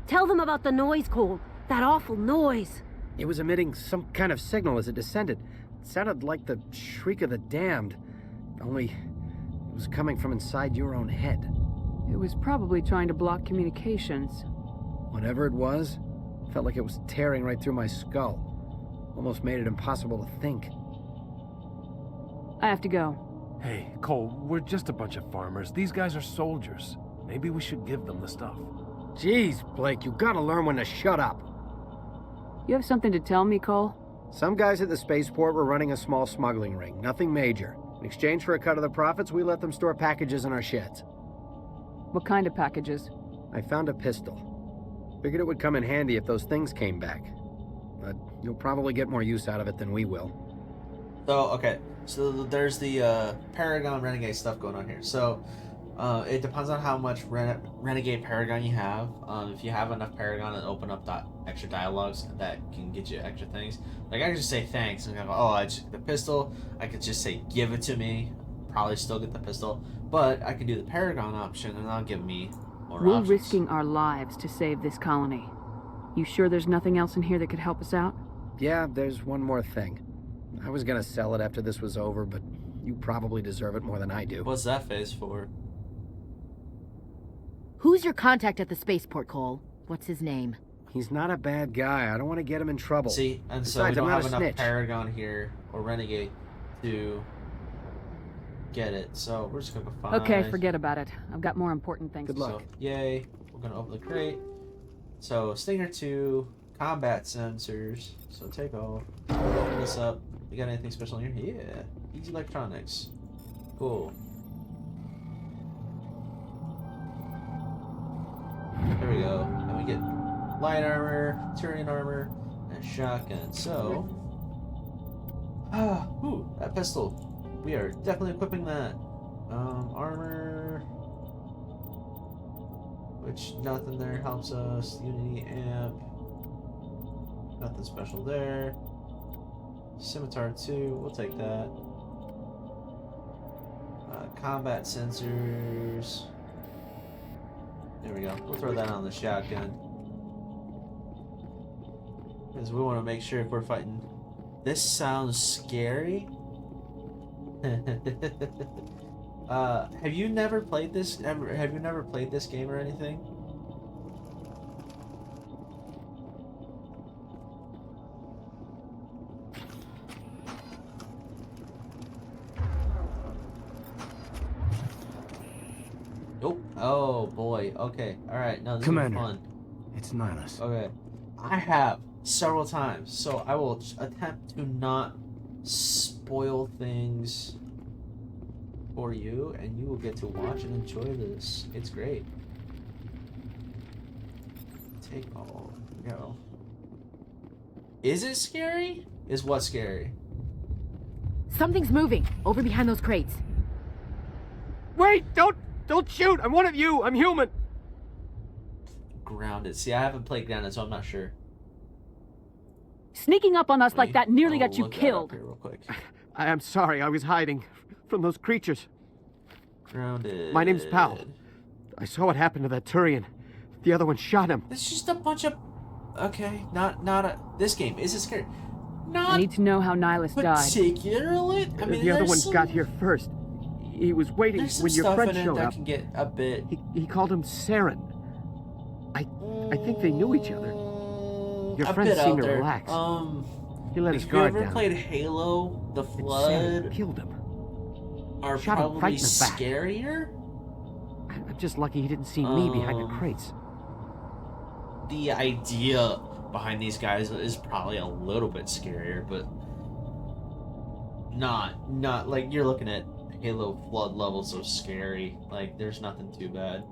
Tell them about the noise, Cole. That awful noise. It was emitting some kind of signal as it descended. It sounded like the shriek of the damned, only it was coming from inside your own head. It was probably trying to block communications. Whatever it was, felt like it was tearing right through my skull. Almost made it impossible to think. I have to go. Hey, Cole, we're just a bunch of farmers. These guys are soldiers. Maybe we should give them the stuff. Jeez, Blake, you gotta learn when to shut up. You have something to tell me, Cole? Some guys at the spaceport were running a small smuggling ring, nothing major. In exchange for a cut of the profits, we let them store packages in our sheds. What kind of packages? I found a pistol. Figured it would come in handy if those things came back. But you'll probably get more use out of it than we will. So, okay. So there's the Paragon Renegade stuff going on here. So it depends on how much Renegade Paragon you have. If you have enough Paragon and open up extra dialogues, that can get you extra things. Like, I could just say thanks and go, oh, I just get the pistol. I could just say give it to me. Probably still get the pistol. But I can do the Paragon option and that'll give me more We're options. risking our lives to save this colony. You sure there's nothing else in here that could help us out? Yeah, there's one more thing. I was gonna sell it after this was over, but you probably deserve it more than I do. What's that face for? Who's your contact at the spaceport, Cole? What's his name? He's not a bad guy. I don't want to get him in trouble. See, and so Besides, we don't I'm not have a enough snitch. Paragon here or Renegade to get it. So we're just gonna go find. Okay, forget about it. I've got more important things. Good luck. So, yay. We're gonna open the crate. So Stinger 2, combat sensors. So take off. Open this up. We got anything special in here? Yeah. Easy electronics. Cool. There we go. And we get light armor, Turian armor, and a shotgun. So, ooh, that pistol. We are definitely equipping that. Armor, which nothing there helps us. Unity amp, nothing special there. Scimitar 2, we'll take that. Combat sensors. There we go. We'll throw that on the shotgun. Because we want to make sure if we're fighting. This sounds scary. Have you never played this? Have you never played this game or anything? Nope. Oh boy. Okay. All right. No, this Commander, is fun. It's Nihilus. Okay. I have several times, so I will attempt to not spoil things for you, and you will get to watch and enjoy this. It's great. Take all. Go. Is it scary? Is what scary? Something's moving over behind those crates. Wait! Don't shoot! I'm one of you! I'm human! Grounded. See, I haven't played Grounded, so I'm not sure. Sneaking up on us like that nearly got you Look that up killed. here real quick. I am sorry, I was hiding from those creatures. Grounded. My name's Powell. I saw what happened to that Turian. The other one shot him. It's just a bunch of. Okay, not a. This game is it scary? I need to know how Nihilus died. Particularly. I mean, the other there's one some, got here first. He was waiting There's some when your stuff friend in it showed that up. can get a bit. He called him Saren. I think they knew each other. Your a friend bit seemed out to there. relax. He let his If you guard ever down. played Halo, the And Flood Saren killed him. are Shot him probably right in the back. scarier. I'm just lucky he didn't see me behind the crates. The idea behind these guys is probably a little bit scarier, but not like you're looking at Halo Flood levels of scary. Like, there's nothing too bad.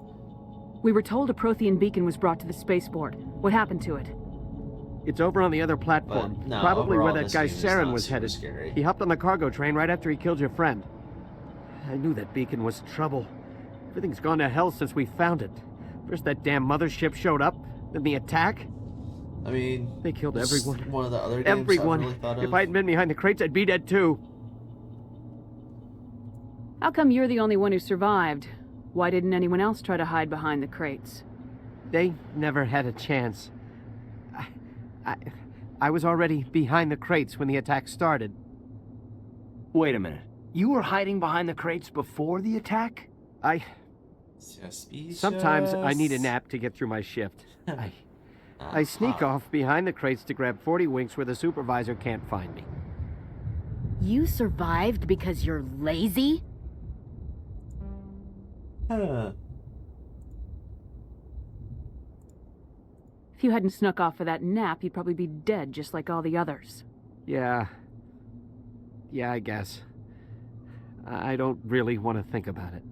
We were told a Prothean beacon was brought to the spaceport. What happened to it? It's over on the other platform. But, no, Probably where overall, that this guy game is Saren not was super headed. scary. He hopped on the cargo train right after he killed your friend. I knew that beacon was trouble. Everything's gone to hell since we found it. First that damn mothership showed up, then the attack. I mean, they killed everyone. One of the other games everyone. I've really thought If of. I hadn't been behind the crates, I'd be dead too. How come you're the only one who survived? Why didn't anyone else try to hide behind the crates? They never had a chance. I was already behind the crates when the attack started. Wait a minute. You were hiding behind the crates before the attack? Sometimes I need a nap to get through my shift. I sneak off behind the crates to grab 40 winks where the supervisor can't find me. You survived because you're lazy? If you hadn't snuck off for that nap, you'd probably be dead just like all the others. Yeah, I guess. I don't really want to think about it.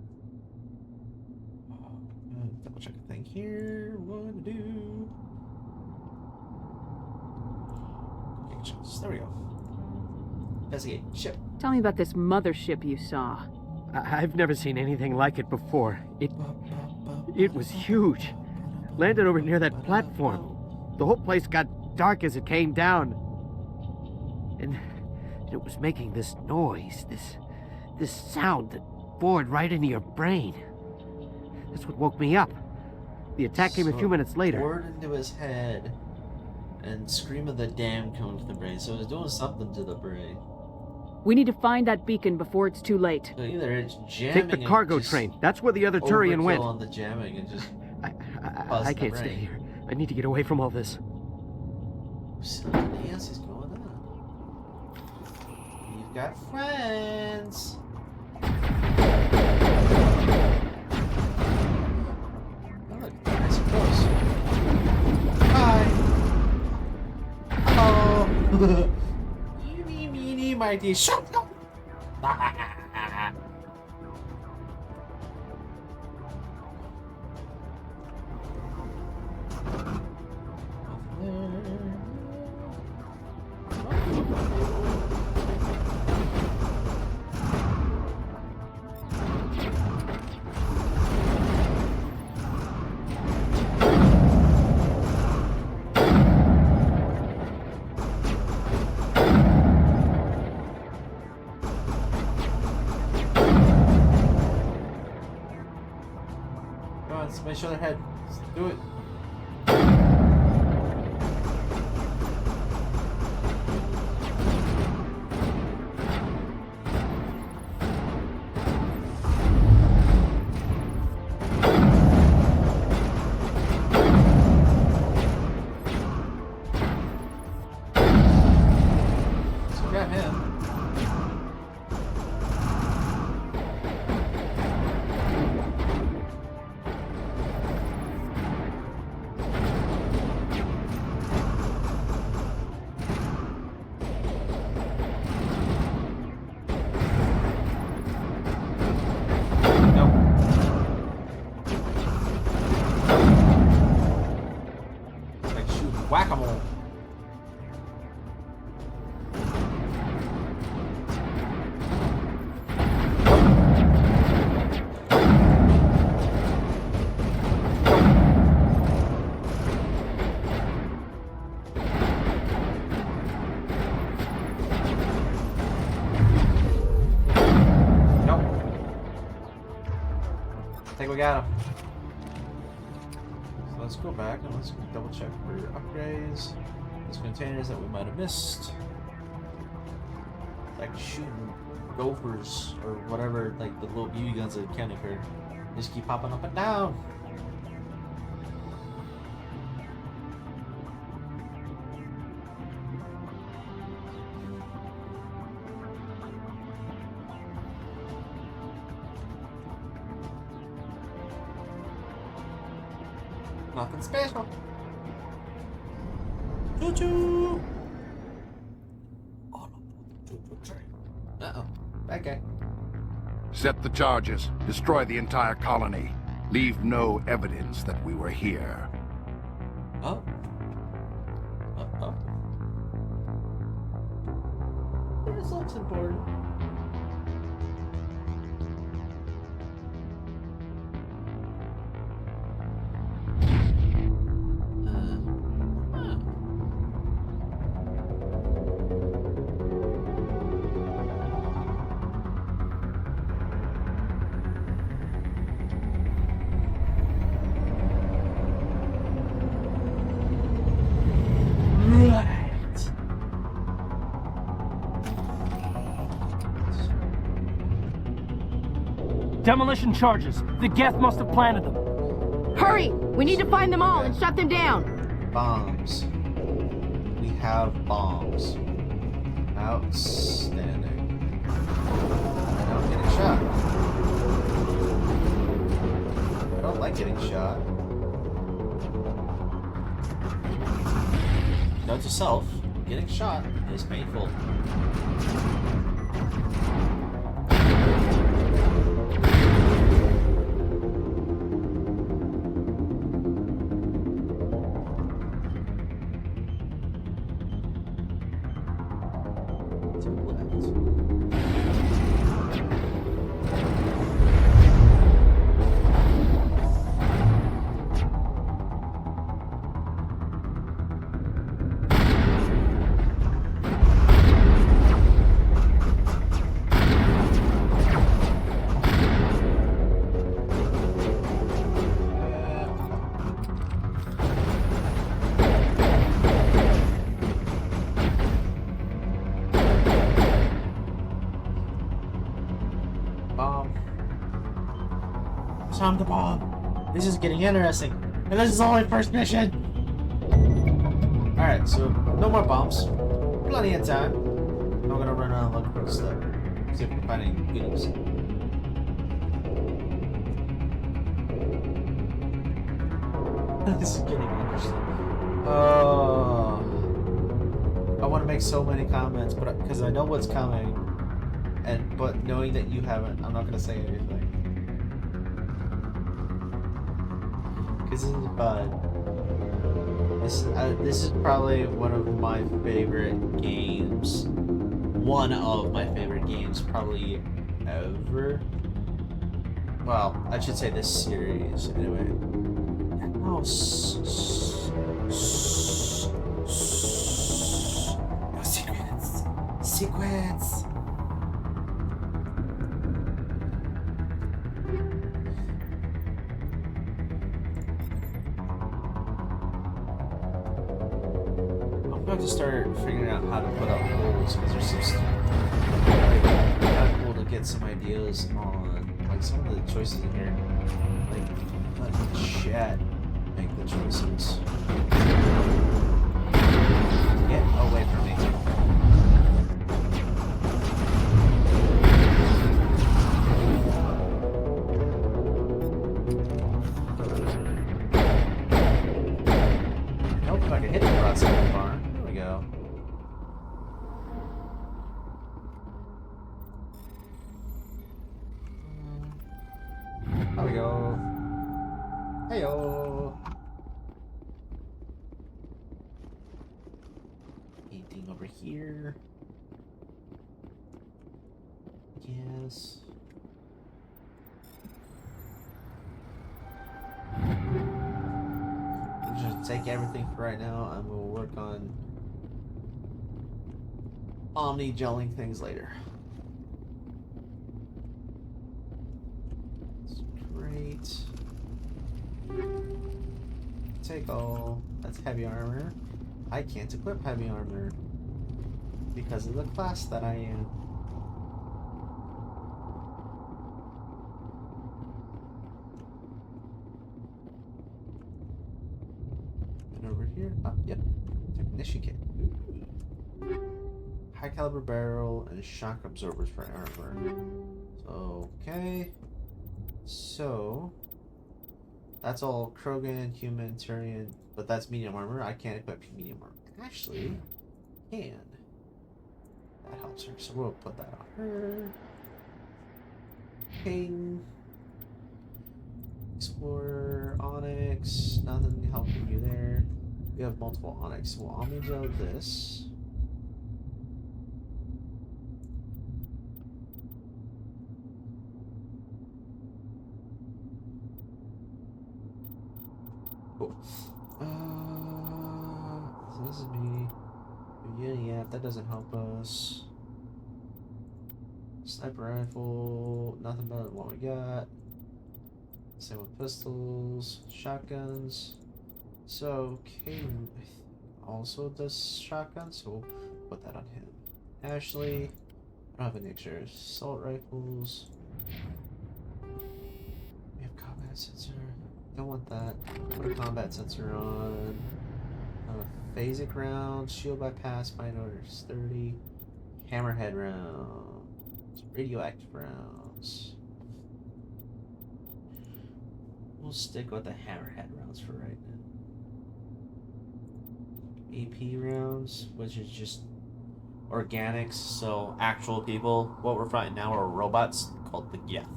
Double check a thing here. What to do? There we go. Investigate. Ship. Tell me about this mothership you saw. I've never seen anything like it before. It was huge. Landed over near that platform. The whole place got dark as it came down. And it was making this noise, this sound that bored right into your brain. That's what woke me up. The attack came a few minutes later. Bored into his head, and scream of the damn coming to the brain. So it's doing something to the brain. We need to find that beacon before it's too late. So either it's jamming. Take the cargo train. That's where the other Turian went. On the jamming and just. I can't stay here. I need to get away from all this. Something else is going on. You've got friends. Oh, look, nice and close. Hi. Oh. Eeny, meeny, mighty. Shut up. Somebody show their head. Let's do it. So grab him. Whack-a-mole. Nope. I think we got him. Let's go back and let's double check for upgrades. Those containers that we might have missed. Like shooting gophers or whatever, like the little BB guns that can occur. They just keep popping up and down. Nothing special. Choo-choo! Uh-oh. Bad guy. Set the charges. Destroy the entire colony. Leave no evidence that we were here. Oh. Uh-oh. This looks important. Demolition charges. The Geth must have planted them. Hurry! We need to find them all and shut them down. Bombs. We have bombs. Outstanding. Now I'm getting shot. I don't like getting shot. Note to self, getting shot is painful. Time to bomb. This is getting interesting. And this is only first mission. Alright, so no more bombs. Plenty of time. I'm gonna run around looking for stuff. See if we can find any goodies. This is getting interesting. I want to make so many comments, but because I know what's coming, but knowing that you haven't, I'm not gonna say anything. This is fun. This is probably one of my favorite games. One of my favorite games, probably ever. Well, I should say this series, anyway. Oh, no secrets. Secrets. I'm about to start figuring out how to put up holes because there's some stuff. Kind of cool to get some ideas on like some of the choices in here. Like let the chat make the choices. Get away from me. Nope, if I can hit the crosshair bar. There we go. There we go. Heyo. Anything over here? Yes. We'll just take everything for right now and we'll work on omni-gelling things later. That's great. Take all. That's heavy armor. I can't equip heavy armor because of the class that I am. And over here, yep, technician kit. Ooh. High caliber barrel and shock absorbers for armor. Okay, so that's all Krogan, human, Turian, but that's medium armor. I can't equip medium armor. Actually, can. That helps her, so we'll put that on her. Ping. Explorer, Onyx, nothing helping you there. We have multiple Onyx. Well, I'm gonna do this. Cool. So this is me. Yeah, that doesn't help us. Sniper rifle, nothing but what we got. Same with pistols, shotguns. So Caden also does shotguns, so we'll put that on him. Ashley, I don't have any extras. Assault rifles. We have combat sensor. Don't want that. Put a combat sensor on. Phasic rounds, shield bypass, mine orders 30. Hammerhead rounds, radioactive rounds. We'll stick with the hammerhead rounds for right now. AP rounds, which is just organics, so actual people. What we're fighting now are robots called the Geth.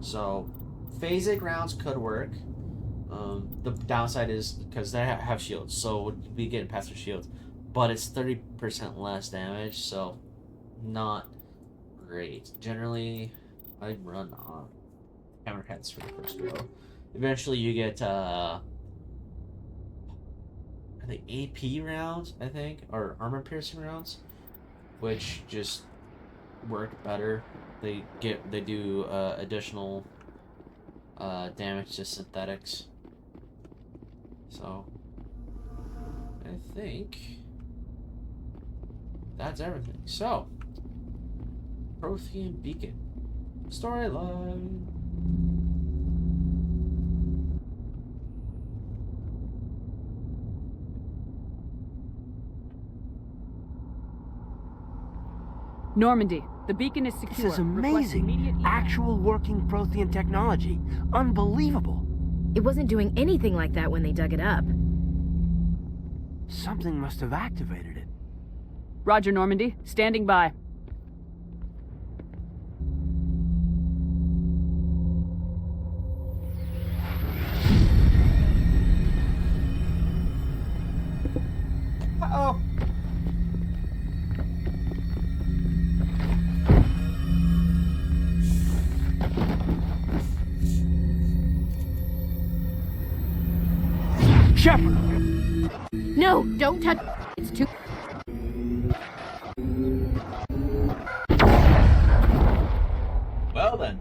So phasic rounds could work. The downside is because they have shields, so we'll be getting past their shields, but it's 30% less damage, so not great. Generally, I run on hammerheads for the first go. Eventually, you get I think AP rounds, I think, or armor piercing rounds, which just work better. They do additional damage to synthetics. So I think that's everything. So Prothean Beacon storyline. Normandy, the beacon is secure. This is Request amazing. immediate evac. Actual working Prothean technology. Unbelievable. It wasn't doing anything like that when they dug it up. Something must have activated it. Roger, Normandy. Standing by. Uh-oh. Shepard! No, don't touch. It's too. Well then.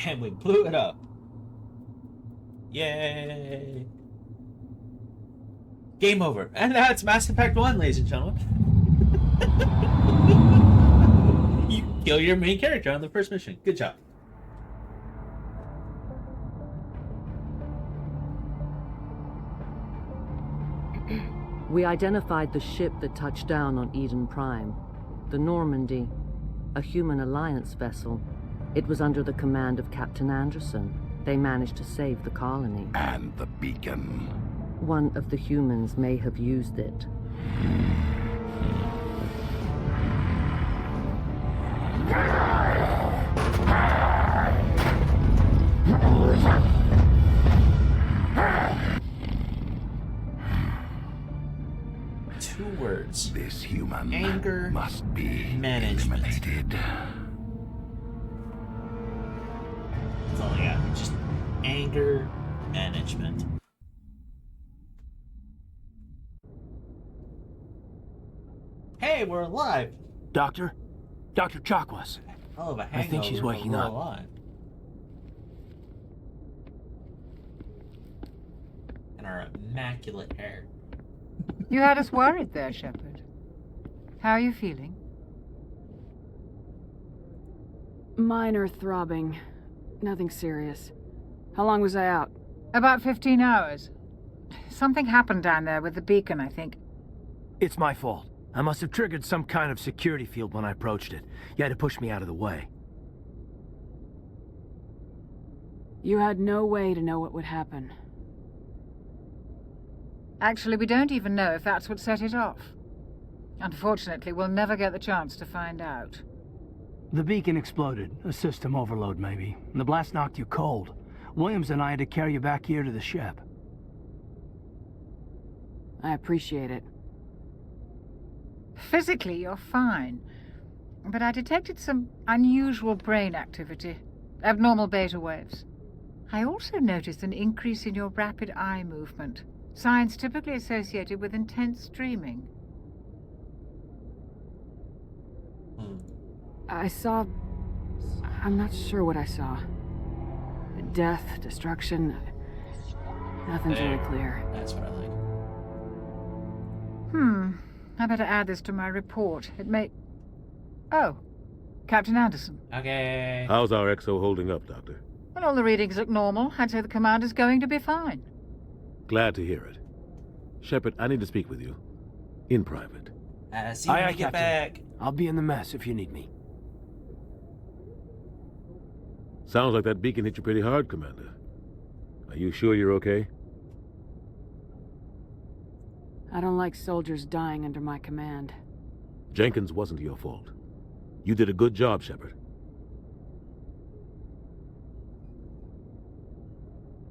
And we blew it up. Yay! Game over. And that's Mass Effect 1, ladies and gentlemen. You kill your main character on the first mission. Good job. We identified the ship that touched down on Eden Prime. The Normandy, a human alliance vessel. It was under the command of Captain Anderson. They managed to save the colony. And the beacon. One of the humans may have used it. Two words. This human anger must be management. Eliminated. That's all I got. Just anger management. Hey, we're alive. Doctor? Dr. Chakwas. Hell of a hangover. I think she's waking we're up. Alive. And our immaculate hair. You had us worried there, Shepard. How are you feeling? Minor throbbing. Nothing serious. How long was I out? About 15 hours. Something happened down there with the beacon, I think. It's my fault. I must have triggered some kind of security field when I approached it. You had to push me out of the way. You had no way to know what would happen. Actually, we don't even know if that's what set it off. Unfortunately, we'll never get the chance to find out. The beacon exploded. A system overload, maybe. The blast knocked you cold. Williams and I had to carry you back here to the ship. I appreciate it. Physically, you're fine. But I detected some unusual brain activity. Abnormal beta waves. I also noticed an increase in your rapid eye movement. Signs typically associated with intense dreaming. I saw... I'm not sure what I saw. Death, destruction... Nothing's really clear. That's what I like. I better add this to my report. It may... Oh, Captain Anderson. Okay. How's our XO holding up, Doctor? Well, all the readings look normal. I'd say the commander's going to be fine. Glad to hear it. Shepard, I need to speak with you. In private. See you when you get back. I'll be in the mess if you need me. Sounds like that beacon hit you pretty hard, Commander. Are you sure you're okay? I don't like soldiers dying under my command. Jenkins wasn't your fault. You did a good job, Shepard.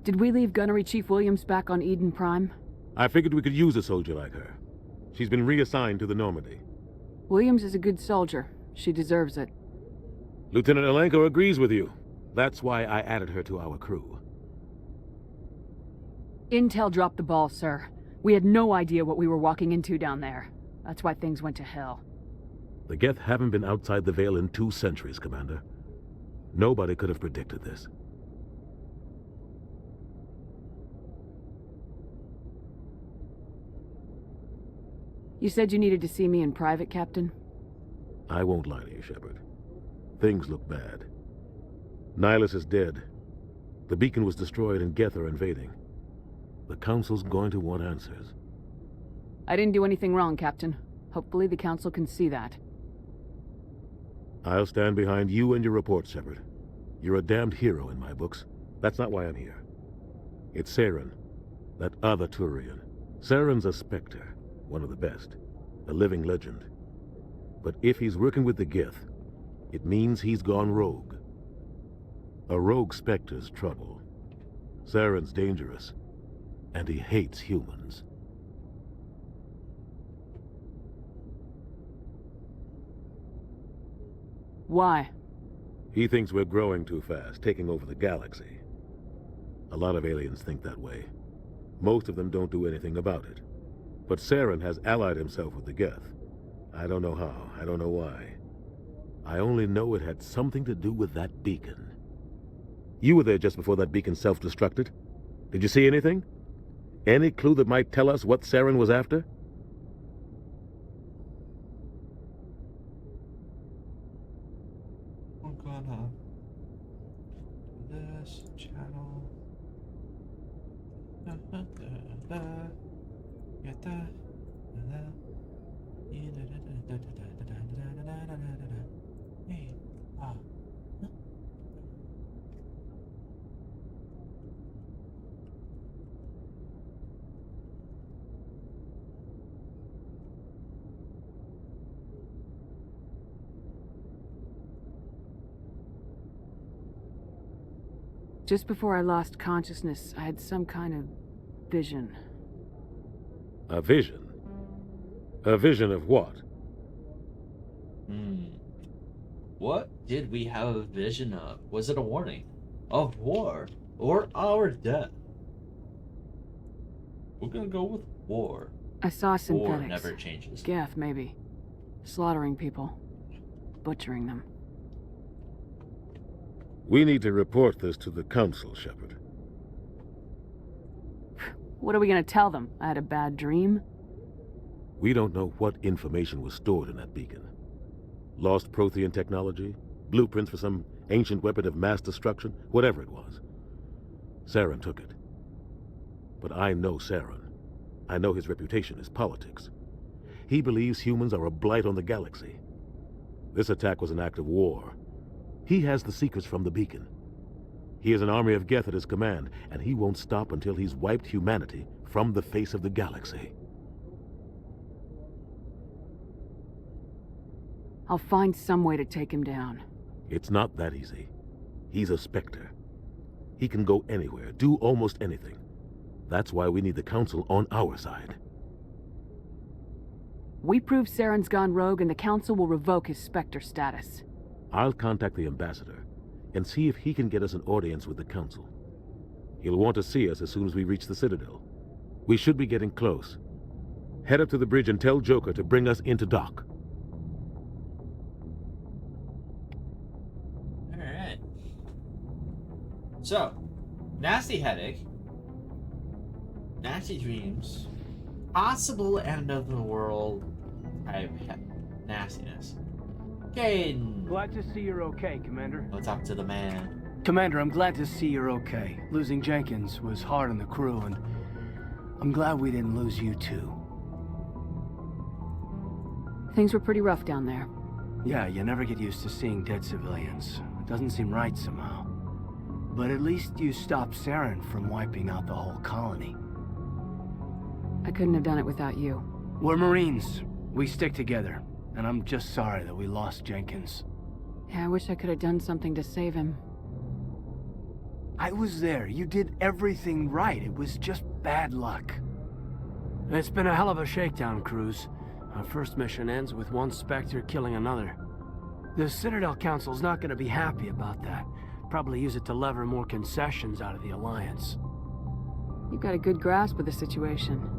Did we leave Gunnery Chief Williams back on Eden Prime? I figured we could use a soldier like her. She's been reassigned to the Normandy. Williams is a good soldier. She deserves it. Lieutenant Alenko agrees with you. That's why I added her to our crew. Intel dropped the ball, sir. We had no idea what we were walking into down there. That's why things went to hell. The Geth haven't been outside the Veil in 2 centuries, Commander. Nobody could have predicted this. You said you needed to see me in private, Captain? I won't lie to you, Shepard. Things look bad. Nihilus is dead. The beacon was destroyed and Geth are invading. The Council's going to want answers. I didn't do anything wrong, Captain. Hopefully the Council can see that. I'll stand behind you and your report, Shepard. You're a damned hero in my books. That's not why I'm here. It's Saren, that other Turian. Saren's a Spectre, one of the best, a living legend. But if he's working with the Geth, it means he's gone rogue. A rogue Spectre's trouble. Saren's dangerous, and he hates humans. Why? He thinks we're growing too fast, taking over the galaxy. A lot of aliens think that way. Most of them don't do anything about it. But Saren has allied himself with the Geth. I don't know how, I don't know why. I only know it had something to do with that beacon. You were there just before that beacon self-destructed. Did you see anything? Any clue that might tell us what Saren was after? We're gonna do this channel. Just before I lost consciousness, I had some kind of vision. A vision? A vision of what? What did we have a vision of? Was it a warning? Of war? Or our death? We're gonna go with war. I saw synthetics. War never changes. Geth, maybe. Slaughtering people. Butchering them. We need to report this to the Council, Shepard. What are we gonna tell them? I had a bad dream? We don't know what information was stored in that beacon. Lost Prothean technology? Blueprints for some ancient weapon of mass destruction? Whatever it was. Saren took it. But I know Saren. I know his reputation is politics. He believes humans are a blight on the galaxy. This attack was an act of war. He has the secrets from the beacon. He has an army of Geth at his command, and he won't stop until he's wiped humanity from the face of the galaxy. I'll find some way to take him down. It's not that easy. He's a Spectre. He can go anywhere, do almost anything. That's why we need the Council on our side. We prove Saren's gone rogue and the Council will revoke his Spectre status. I'll contact the Ambassador and see if he can get us an audience with the Council. He'll want to see us as soon as we reach the Citadel. We should be getting close. Head up to the bridge and tell Joker to bring us into dock. Alright. So, nasty headache, nasty dreams, possible end of the world type nastiness. Okay. Glad to see you're okay, Commander. Let's talk to the man. Commander, I'm glad to see you're okay. Losing Jenkins was hard on the crew, and I'm glad we didn't lose you too. Things were pretty rough down there. Yeah, you never get used to seeing dead civilians. It doesn't seem right somehow. But at least you stopped Saren from wiping out the whole colony. I couldn't have done it without you. We're Marines. We stick together. And I'm just sorry that we lost Jenkins. Yeah, I wish I could have done something to save him. I was there. You did everything right. It was just bad luck. It's been a hell of a shakedown cruise. Our first mission ends with one Spectre killing another. The Citadel Council's not going to be happy about that. Probably use it to lever more concessions out of the Alliance. You've got a good grasp of the situation.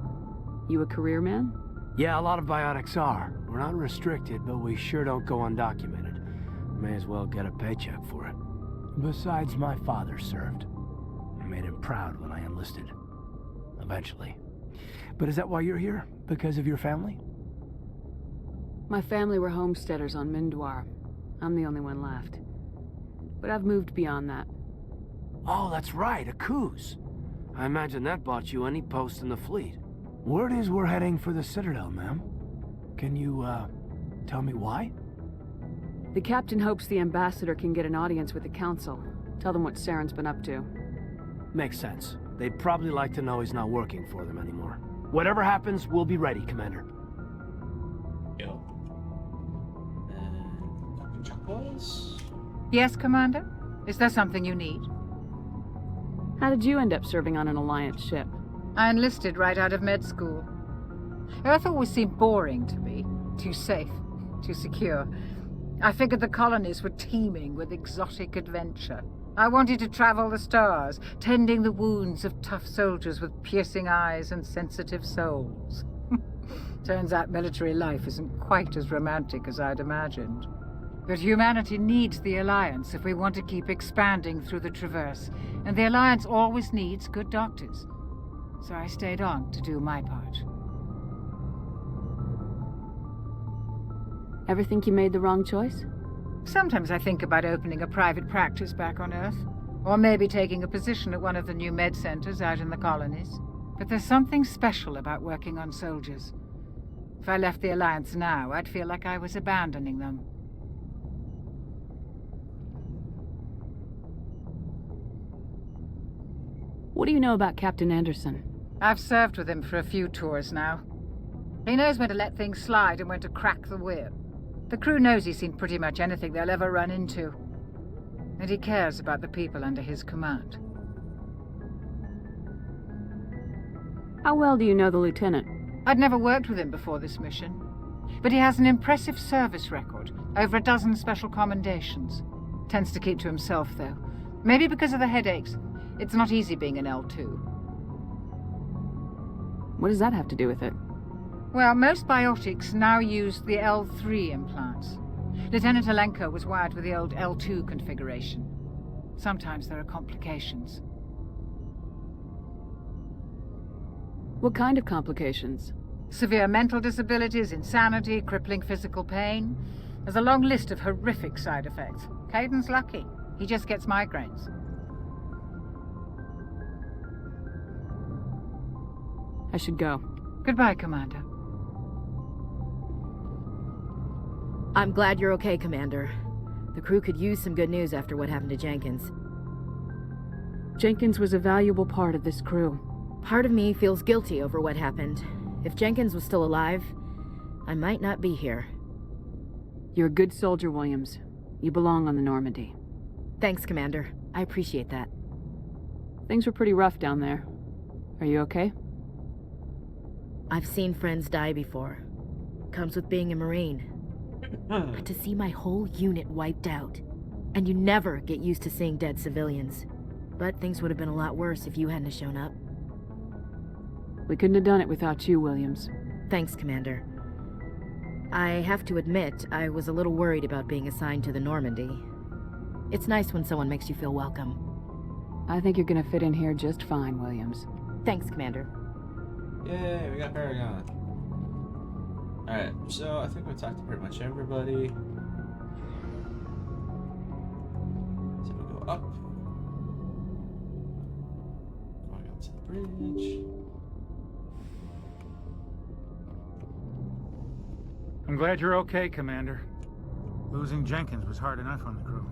You a career man? Yeah, a lot of biotics are. We're not restricted, but we sure don't go undocumented. May as well get a paycheck for it. Besides, my father served. I made him proud when I enlisted. Eventually. But is that why you're here? Because of your family? My family were homesteaders on Mindwar. I'm the only one left. But I've moved beyond that. Oh, that's right, a cruise. I imagine that bought you any post in the fleet. Word is we're heading for the Citadel, ma'am. Can you, tell me why? The captain hopes the Ambassador can get an audience with the Council. Tell them what Saren's been up to. Makes sense. They'd probably like to know he's not working for them anymore. Whatever happens, we'll be ready, Commander. Yo. Dr. Chuckles? Yes, Commander? Is there something you need? How did you end up serving on an Alliance ship? I enlisted right out of med school. Earth always seemed boring to me. Too safe, too secure. I figured the colonies were teeming with exotic adventure. I wanted to travel the stars, tending the wounds of tough soldiers with piercing eyes and sensitive souls. Turns out military life isn't quite as romantic as I'd imagined. But humanity needs the Alliance if we want to keep expanding through the Traverse, and the Alliance always needs good doctors. So I stayed on to do my part. Ever think you made the wrong choice? Sometimes I think about opening a private practice back on Earth, or maybe taking a position at one of the new med centers out in the colonies. But there's something special about working on soldiers. If I left the Alliance now, I'd feel like I was abandoning them. What do you know about Captain Anderson? I've served with him for a few tours now. He knows when to let things slide and when to crack the whip. The crew knows he's seen pretty much anything they'll ever run into. And he cares about the people under his command. How well do you know the Lieutenant? I'd never worked with him before this mission. But he has an impressive service record, over a dozen special commendations. Tends to keep to himself, though. Maybe because of the headaches. It's not easy being an L2. What does that have to do with it? Well, most biotics now use the L3 implants. Lieutenant Alenko was wired with the old L2 configuration. Sometimes there are complications. What kind of complications? Severe mental disabilities, insanity, crippling physical pain. There's a long list of horrific side effects. Caden's lucky. He just gets migraines. I should go. Goodbye, Commander. I'm glad you're okay, Commander. The crew could use some good news after what happened to Jenkins. Jenkins was a valuable part of this crew. Part of me feels guilty over what happened. If Jenkins was still alive, I might not be here. You're a good soldier, Williams. You belong on the Normandy. Thanks, Commander. I appreciate that. Things were pretty rough down there. Are you okay? I've seen friends die before. Comes with being a Marine. But to see my whole unit wiped out, and you never get used to seeing dead civilians. But things would have been a lot worse if you hadn't have shown up. We couldn't have done it without you, Williams. Thanks, Commander. I have to admit, I was a little worried about being assigned to the Normandy. It's nice when someone makes you feel welcome. I think you're gonna fit in here just fine, Williams. Thanks, Commander. Yay, we got Paragon. Alright, so I think we talked to pretty much everybody. So we go up. Going up to the bridge. I'm glad you're okay, Commander. Losing Jenkins was hard enough on the crew.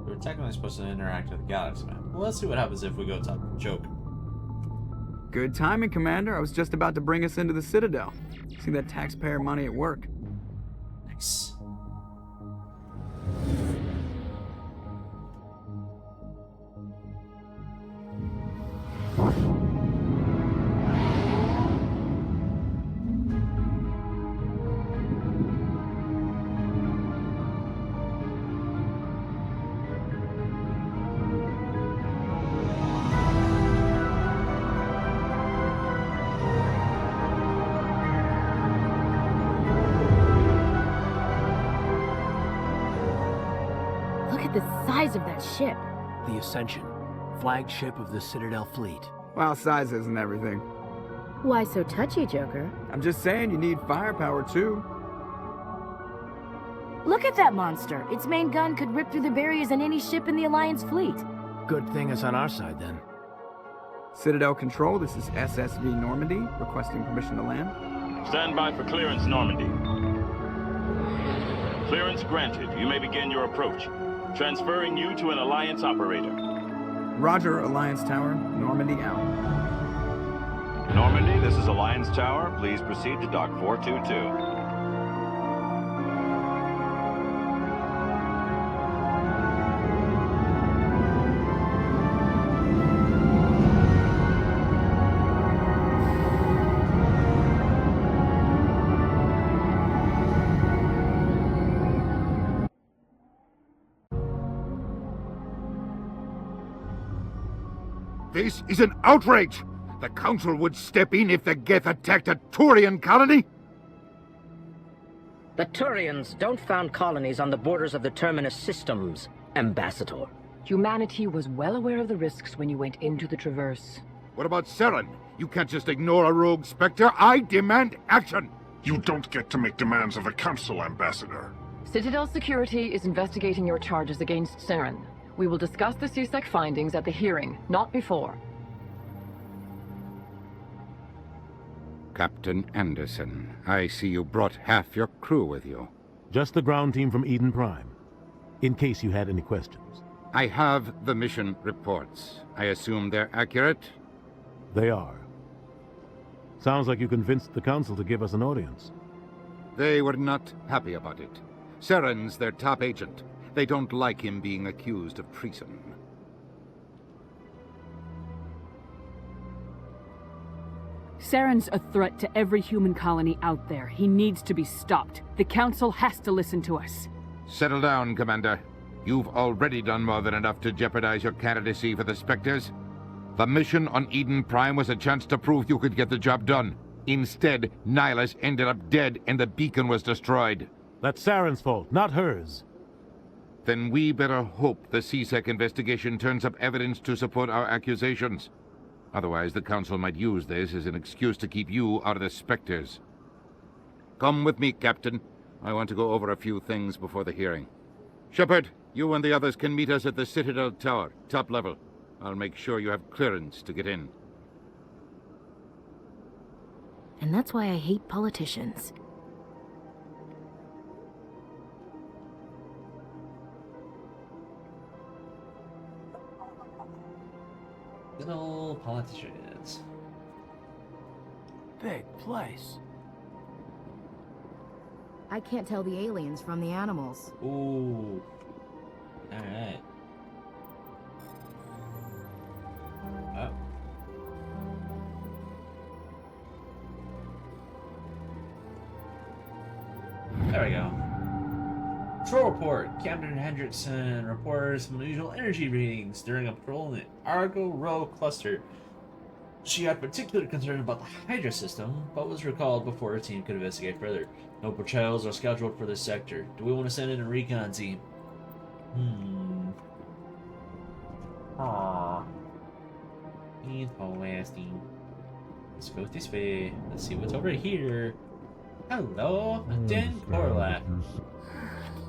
We were technically supposed to interact with the Galaxy map. Well, let's see what happens if we go talk to Joker. Good timing, Commander. I was just about to bring us into the Citadel. See that taxpayer money at work. Nice. The size of that ship. The Ascension, flagship of the Citadel fleet. Well, size isn't everything. Why so touchy, Joker? I'm just saying you need firepower, too. Look at that monster. Its main gun could rip through the barriers in any ship in the Alliance fleet. Good thing it's on our side, then. Citadel Control, this is SSV Normandy, requesting permission to land. Stand by for clearance, Normandy. Clearance granted. You may begin your approach. Transferring you to an Alliance operator. Roger, Alliance Tower. Normandy out. Normandy, this is Alliance Tower. Please proceed to Dock 422. This is an outrage! The Council would step in if the Geth attacked a Turian colony? The Turians don't found colonies on the borders of the Terminus systems, Ambassador. Humanity was well aware of the risks when you went into the Traverse. What about Saren? You can't just ignore a rogue Spectre. I demand action! You don't get to make demands of the Council, Ambassador. Citadel Security is investigating your charges against Saren. We will discuss the CSEC findings at the hearing, not before. Captain Anderson, I see you brought half your crew with you. Just the ground team from Eden Prime, in case you had any questions. I have the mission reports. I assume they're accurate? They are. Sounds like you convinced the Council to give us an audience. They were not happy about it. Saren's their top agent. They don't like him being accused of treason. Saren's a threat to every human colony out there. He needs to be stopped. The Council has to listen to us. Settle down, Commander. You've already done more than enough to jeopardize your candidacy for the Spectres. The mission on Eden Prime was a chance to prove you could get the job done. Instead, Nihilus ended up dead and the beacon was destroyed. That's Saren's fault, not hers. Then we better hope the CSEC investigation turns up evidence to support our accusations. Otherwise, the Council might use this as an excuse to keep you out of the Spectres. Come with me, Captain. I want to go over a few things before the hearing. Shepard, you and the others can meet us at the Citadel Tower, top level. I'll make sure you have clearance to get in. And that's why I hate politicians. Good old politicians. Big place. I can't tell the aliens from the animals. Ooh. Alright. Oh. There we go. Patrol report. Captain Hendrickson reports some unusual energy readings during a patrol in the Argo Row cluster. She had particular concern about the Hydra system, but was recalled before her team could investigate further. No patrols are scheduled for this sector. Do we want to send in a recon team? Aww. Interesting. Let's go this way. Let's see what's over here. Hello, Den Korlak.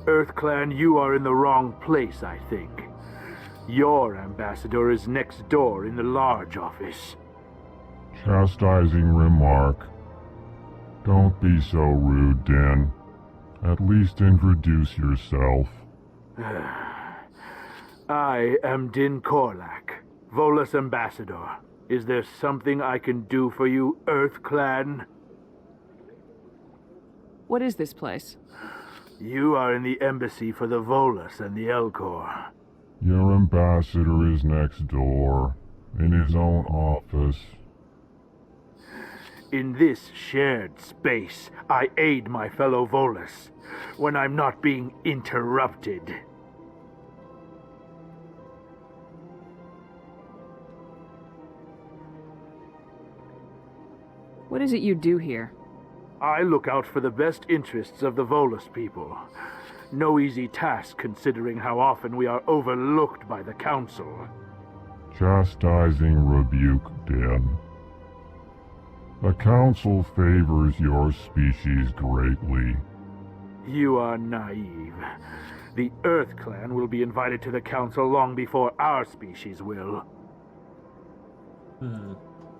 EarthClan, you are in the wrong place, I think. Your ambassador is next door in the large office. Chastising remark. Don't be so rude, Den. At least introduce yourself. I am Din Korlak, Volus ambassador. Is there something I can do for you, EarthClan? What is this place? You are in the embassy for the Volus and the Elcor. Your ambassador is next door, in his own office. In this shared space, I aid my fellow Volus when I'm not being interrupted. What is it you do here? I look out for the best interests of the Volus people. No easy task considering how often we are overlooked by the Council. Chastising rebuke, Den. The Council favors your species greatly. You are naive. The EarthClan will be invited to the Council long before our species will.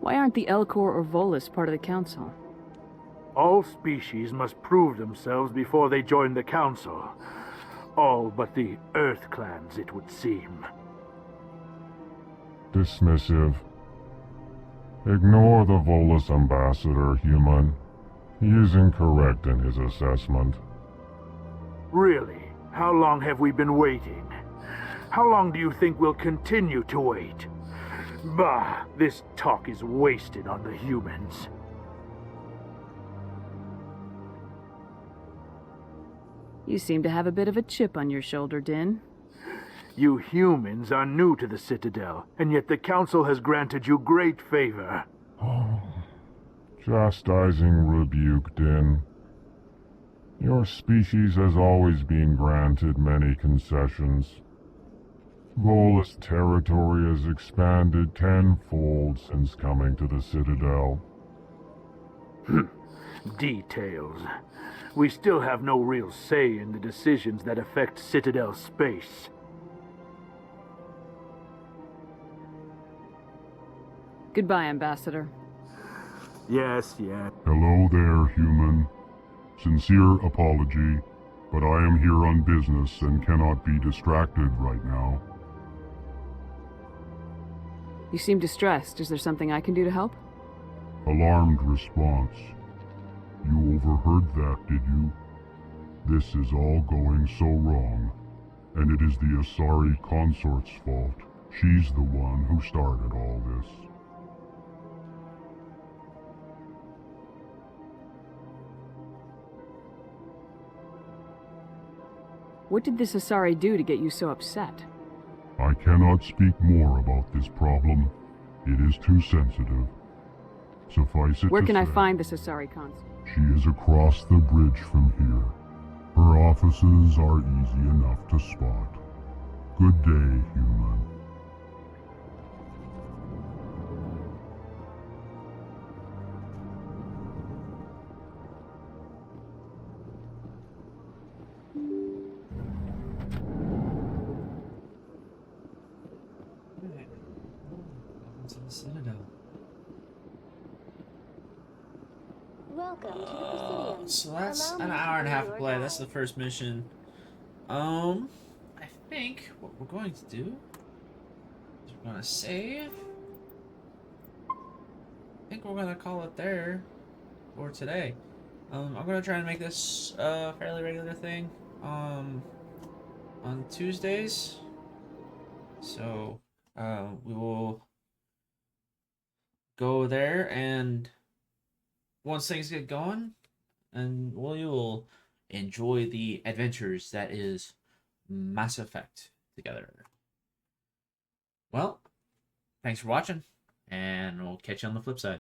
Why aren't the Elcor or Volus part of the Council? All species must prove themselves before they join the Council. All but the EarthClans, it would seem. Dismissive. Ignore the Volus ambassador, human. He is incorrect in his assessment. Really? How long have we been waiting? How long do you think we'll continue to wait? Bah, this talk is wasted on the humans. You seem to have a bit of a chip on your shoulder, Din. You humans are new to the Citadel, and yet the Council has granted you great favor. Chastising rebuke, Din. Your species has always been granted many concessions. Volus territory has expanded tenfold since coming to the Citadel. Details. We still have no real say in the decisions that affect Citadel space. Goodbye, Ambassador. Yes. Hello there, human. Sincere apology, but I am here on business and cannot be distracted right now. You seem distressed. Is there something I can do to help? Alarmed response. You overheard that, did you? This is all going so wrong, and it is the Asari consort's fault. She's the one who started all this. What did this Asari do to get you so upset? I cannot speak more about this problem. It is too sensitive. Suffice it Where to can I say, find this Asari console? she is across the bridge from here. Her offices are easy enough to spot. Good day, human. Welcome to the Presidium. So that's an hour and a half of play. That's the first mission. I think what we're going to do is we're going to save, think we're gonna call it there for today. I'm gonna try and make this a fairly regular thing on Tuesdays. So we will go there, and once things get going, and you will enjoy the adventures that is Mass Effect together. Well, thanks for watching, and we'll catch you on the flip side.